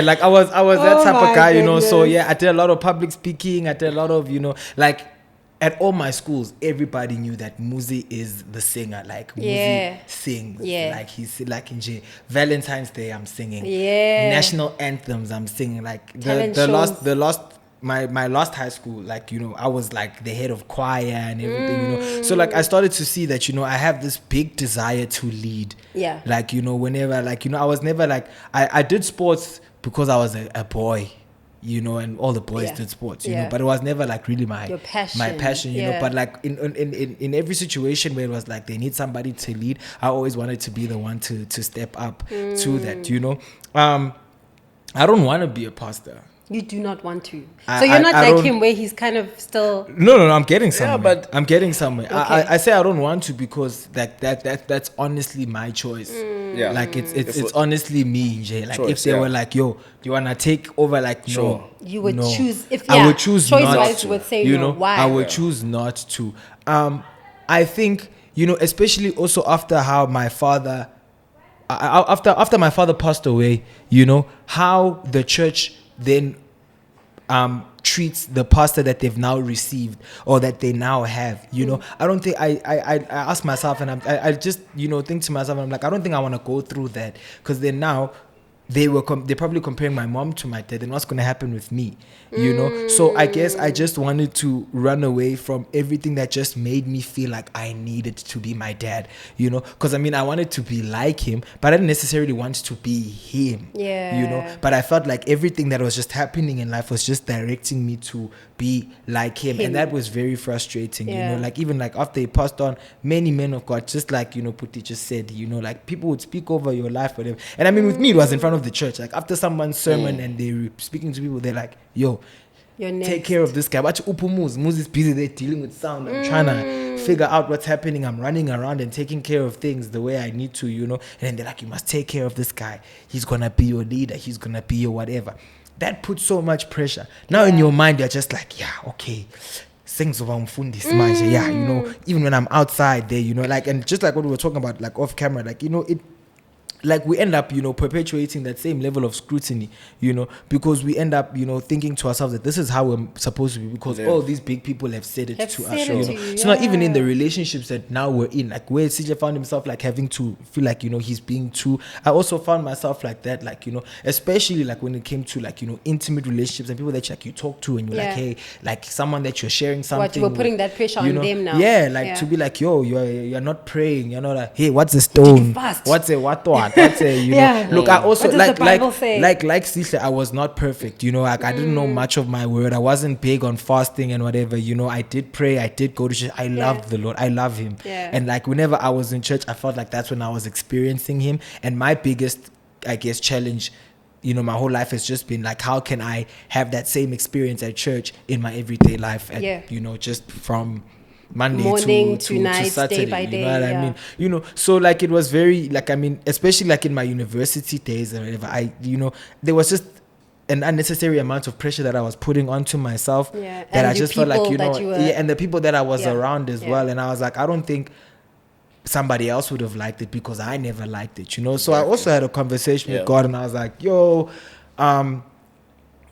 like I was that type of guy, you know. So I did a lot of public speaking. I did a lot of, you know, like. At all my schools, everybody knew that Muzi is the singer. Like, Muzi sings. Like, he's like in Valentine's Day, I'm singing. National anthems, I'm singing. Like, my last high school, like, you know, I was like the head of choir and everything, you know. So, like, I started to see that, you know, I have this big desire to lead. Like, you know, whenever, like, you know, I was never like, I did sports because I was a boy. You know, and all the boys did sports, you know, but it was never like really my passion, you know. But like in every situation where it was like they need somebody to lead, I always wanted to be the one to step up to that, you know. I don't want to be a pastor. You do not want to. So you're not like him, where he's kind of still. No, I'm getting somewhere. But I'm getting somewhere. Okay. I say I don't want to because that's honestly my choice. Like it's honestly me, Jay. Like choice, if they were like, yo, you wanna take over? Like, no, you would choose. If I would choose not to. You would say you no. know, Why? I would choose not to. I think, you know, especially also after how my father, after my father passed away, you know, how the church then treats the pastor that they've now received or that they now have. You know, I don't think I ask myself, and I just, you know, think to myself, and I'm like, I don't think I want to go through that, because then now they're probably comparing my mom to my dad, and what's going to happen with me, you know? So I guess I just wanted to run away from everything that just made me feel like I needed to be my dad, you know? Because I mean, I wanted to be like him, but I didn't necessarily want to be him, you know? But I felt like everything that was just happening in life was just directing me to be like him. And that was very frustrating, you know? Like, even like after he passed on, many men of God, just like, you know, Puti just said, you know, like people would speak over your life, whatever. And I mean, with me, it was in front of the church. Like after someone's sermon and they were speaking to people, they're like, yo, take care of this guy. But Muzi's busy there dealing with sound. I'm trying to figure out what's happening. I'm running around and taking care of things the way I need to, you know. And then they're like, you must take care of this guy. He's gonna be your leader. He's gonna be your whatever. That puts so much pressure. Now in your mind, you're just like, yeah, okay. Things over mfundisi, yeah, you know, even when I'm outside there, you know, like, and just like what we were talking about, like off camera, like, you know, it, like we end up, you know, perpetuating that same level of scrutiny, you know, because we end up, you know, thinking to ourselves that this is how we're supposed to be, because all these big people have said it to us, you know. So not even in the relationships that now we're in, like where CJ found himself like having to feel like, you know, he's being too, I also found myself like that, like, you know, especially like when it came to like, you know, intimate relationships and people that like you talk to and you're like, hey, like someone that you're sharing something what you were putting that pressure on them now. Yeah, like to be like, yo, you're not praying, you're not like, hey, what's a stone? What's a what? That's a, you know. Look, I also like Sihle, I was not perfect, you know. Like I didn't know much of my word. I wasn't big on fasting and whatever, you know. I did pray, I did go to church. I loved the Lord. I love him. And like whenever I was in church, I felt like that's when I was experiencing him. And my biggest, I guess, challenge, you know, my whole life has just been like, how can I have that same experience at church in my everyday life? And you know, just from Monday morning to night, Saturday, day by day, you know what I mean? You know, so like it was very, like, I mean, especially like in my university days and whatever, you know, there was just an unnecessary amount of pressure that I was putting onto myself that I just felt like, you know, and the people that I was around as well. And I was like, I don't think somebody else would have liked it because I never liked it, you know? So I also had a conversation with God, and I was like, yo,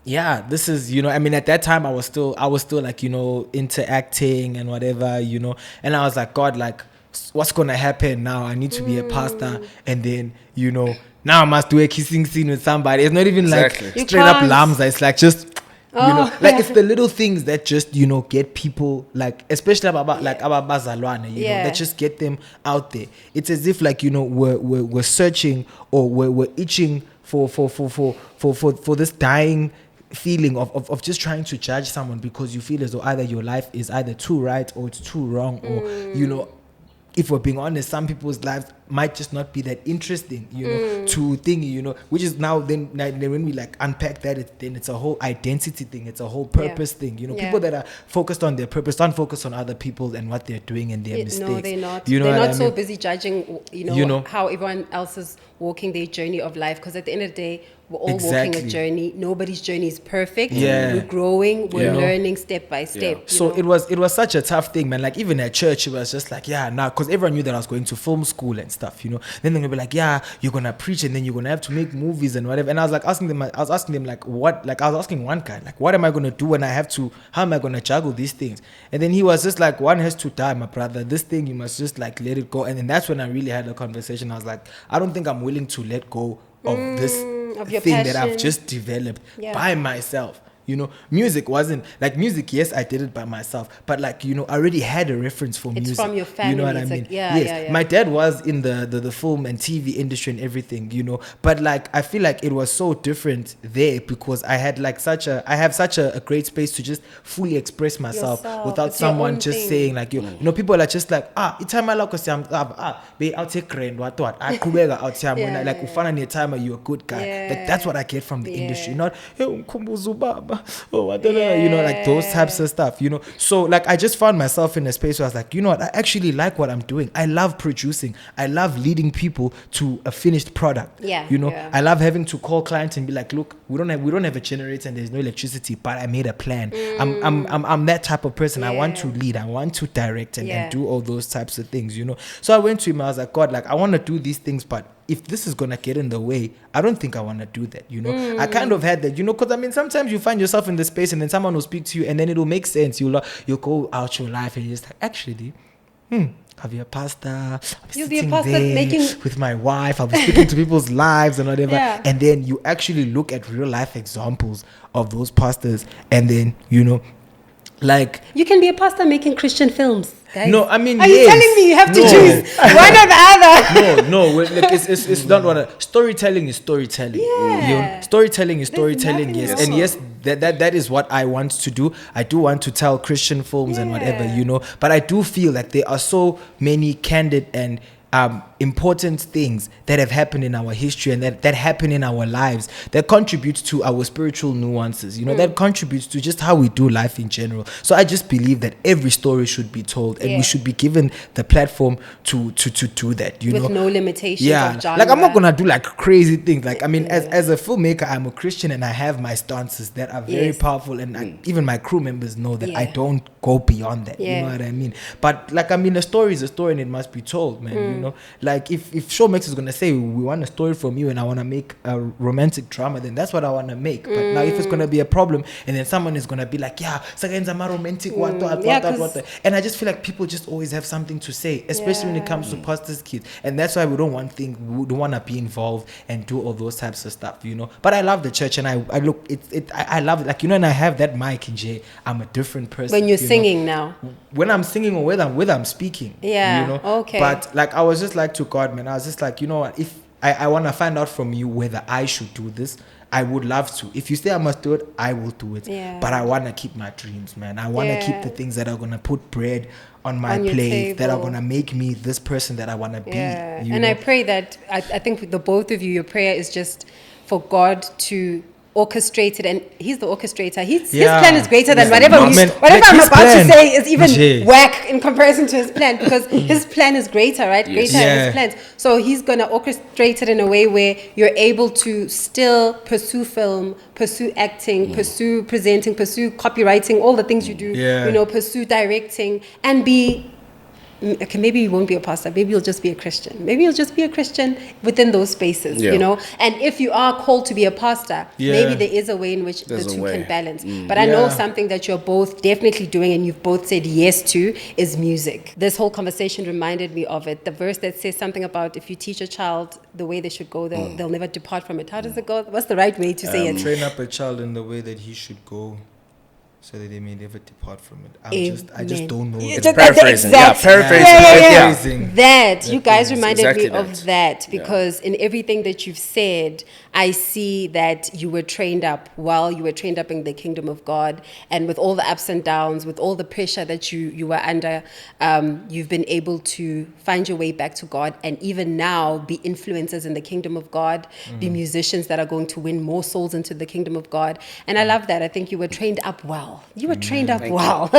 yeah, this is, you know, I mean, at that time I was still like, you know, into acting and whatever, you know, and I was like, God, like, what's gonna happen now? I need to be a pastor, and then, you know, now I must do a kissing scene with somebody. It's not even like straight up lambs. It's like just, you know, like it's the little things that just, you know, get people, like, especially about like about bazalwane, you know, that just get them out there. It's as if like, you know, we're searching, or we're itching for this dying feeling of just trying to judge someone because you feel as though either your life is either too right or it's too wrong, or you know, if we're being honest, some people's lives might just not be that interesting, you know, to think, you know, which is now then when we like unpack that, then it's a whole identity thing, it's a whole purpose thing, you know. People that are focused on their purpose don't focus on other people and what they're doing and their mistakes. No, they're not. You know, they're not I so mean? busy judging, you know, how everyone else is walking their journey of life, because at the end of the day, we're all walking a journey. Nobody's journey is perfect. We're growing, we're learning step by step. So it was such a tough thing, man. Like even at church, it was just like, because everyone knew that I was going to film school and stuff, you know. Then they're gonna be like, you're gonna preach, and then you're gonna have to make movies and whatever. And I was like asking them like, what? Like I was asking one guy, like, what am I gonna do when I have to? How am I gonna juggle these things? And then he was just like, one has to die, my brother. This thing, you must just like let it go. And then that's when I really had a conversation. I was like, I don't think I'm willing to let go of this thing that I've just developed by myself. You know, music wasn't like music. Yes, I did it by myself, but like, you know, I already had a reference for music. It's from your family. You know what I mean? Yes. My dad was in the film and TV industry and everything, you know, but like I feel like it was so different there because I had like I have such a great space to just fully express myself without someone just saying like, you know, people are just like, it's time I like be out take grand what I kubega out time when like ufana near time you're a good guy. Like that's what I get from the industry, not hey umkhumbuzo baba. Oh, I don't know, you know, like those types of stuff, you know. So like I just found myself in a space where I was like, you know what, I actually like what I'm doing. I love producing. I love leading people to a finished product. You know, I love having to call clients and be like, look, we don't have a generator and there's no electricity, but I made a plan. I'm that type of person. I want to lead, I want to direct and do all those types of things, you know. So I went to him, I was like, God, like I want to do these things, but if this is gonna get in the way, I don't think I want to do that. I kind of had that, because I mean, sometimes you find yourself in the space, and then someone will speak to you, and then it'll make sense. You'll go out your life, and you're just like, actually, I'll be a pastor. You'll be a pastor making with my wife. I'll be speaking to people's lives and whatever. Yeah. And then you actually look at real life examples of those pastors, and then like you can be a pastor making Christian films. Guys. No, I mean, are you telling me you have to choose one or the other? No. Look, it's not what storytelling is storytelling. Yeah. Storytelling is storytelling. Yes, and yes, that is what I want to do. I do want to tell Christian films and whatever, But I do feel like there are so many candid and important things that have happened in our history and that happen in our lives that contributes to our spiritual nuances, that contributes to just how we do life in general. So I just believe that every story should be told, and we should be given the platform to do that, with no limitations of genre. Like I'm not gonna do like crazy things. Like I mean, as a filmmaker, I'm a Christian and I have my stances that are very powerful, and even my crew members know that I don't go beyond that. You know what I mean? But like I mean, a story is a story and it must be told, man. Like if Showmax is gonna say we want a story from you and I want to make a romantic drama, then that's what I want to make. But now if it's gonna be a problem and then someone is gonna be like, Sagenza ma romantic what, and I just feel like people just always have something to say, especially when it comes to pastors' kids, and that's why we don't want to be involved and do all those types of stuff, But I love the church, and I look I love it, like and I have that mic in J. I'm a different person when you're singing now. When I'm singing or whether I'm speaking, okay. But like I was just like to God, man, I was just like, what, if I want to find out from you whether I should do this, I would love to. If you say I must do it, I will do it. But I want to keep my dreams, man. I want to keep the things that are going to put bread on my plate, that are going to make me this person that I want to be. And I pray that, I think with the both of you, your prayer is just for God to orchestrate it, and he's the orchestrator. His plan is greater than whatever I'm about to say is even whack in comparison to his plan, because his plan is greater, right? Greater than his plans. So he's going to orchestrate it in a way where you're able to still pursue film, pursue acting, pursue presenting, pursue copywriting, all the things you do, pursue directing, and be okay, maybe you won't be a pastor, maybe you'll just be a Christian. Maybe you'll just be a Christian within those spaces, And if you are called to be a pastor, maybe there is a way in which the two can balance. But I know something that you're both definitely doing and you've both said yes to is music. This whole conversation reminded me of it. The verse that says something about if you teach a child the way they should go, they'll never depart from it. How does it go? What's the right way to say it? Train up a child in the way that he should go, so that they may never depart from it. I just don't know. It's paraphrasing. Paraphrasing. That you guys reminded me of that, because in everything that you've said, I see that you were trained up while you were trained up in the kingdom of God, and with all the ups and downs, with all the pressure that you were under, you've been able to find your way back to God, and even now be influencers in the kingdom of God, be musicians that are going to win more souls into the kingdom of God. And I love that. I think you were trained up well. You were trained up well.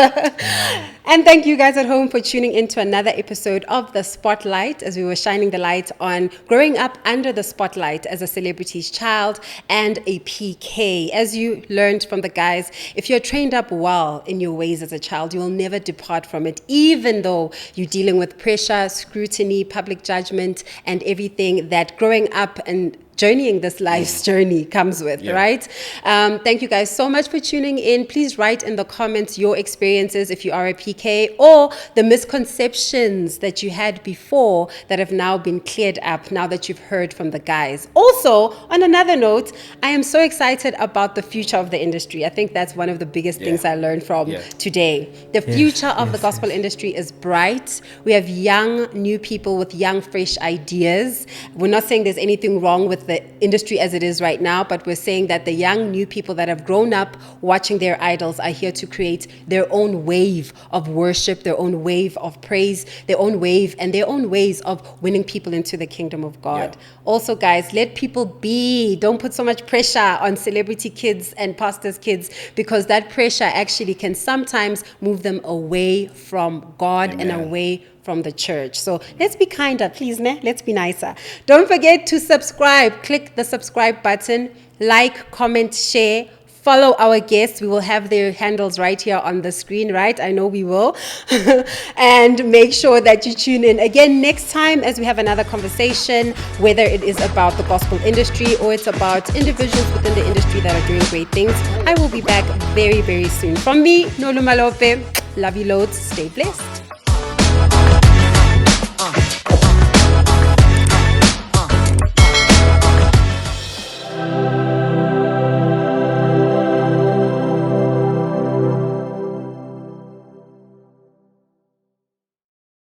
And thank you guys at home for tuning into another episode of The Spotlight, as we were shining the light on growing up under the spotlight as a celebrity's child and a PK. As you learned from the guys, if you're trained up well in your ways as a child, you will never depart from it, even though you're dealing with pressure, scrutiny, public judgment, and everything that growing up and journeying this life's journey comes with, right? Thank you guys so much for tuning in. Please write in the comments your experiences if you are a PK, or the misconceptions that you had before that have now been cleared up now that you've heard from the guys. Also, on another note, I am so excited about the future of the industry. I think that's one of the biggest things I learned from today. The future of the gospel industry is bright. We have young, new people with young, fresh ideas. We're not saying there's anything wrong with the industry as it is right now, but we're saying that the young, new people that have grown up watching their idols are here to create their own wave of worship, their own wave of praise, their own wave and their own ways of winning people into the kingdom of God. Also, guys, let people be. Don't put so much pressure on celebrity kids and pastors' kids, because that pressure actually can sometimes move them away from God and away from the church. So let's be kinder, please, ne? Let's be nicer. Don't forget to subscribe. Click the subscribe button, like, comment, share, follow our guests. We will have their handles right here on the screen, right? I know we will. And make sure that you tune in again next time as we have another conversation, whether it is about the gospel industry or it's about individuals within the industry that are doing great things. I will be back very, very soon. From me, Nolu Malope, love you loads, stay blessed.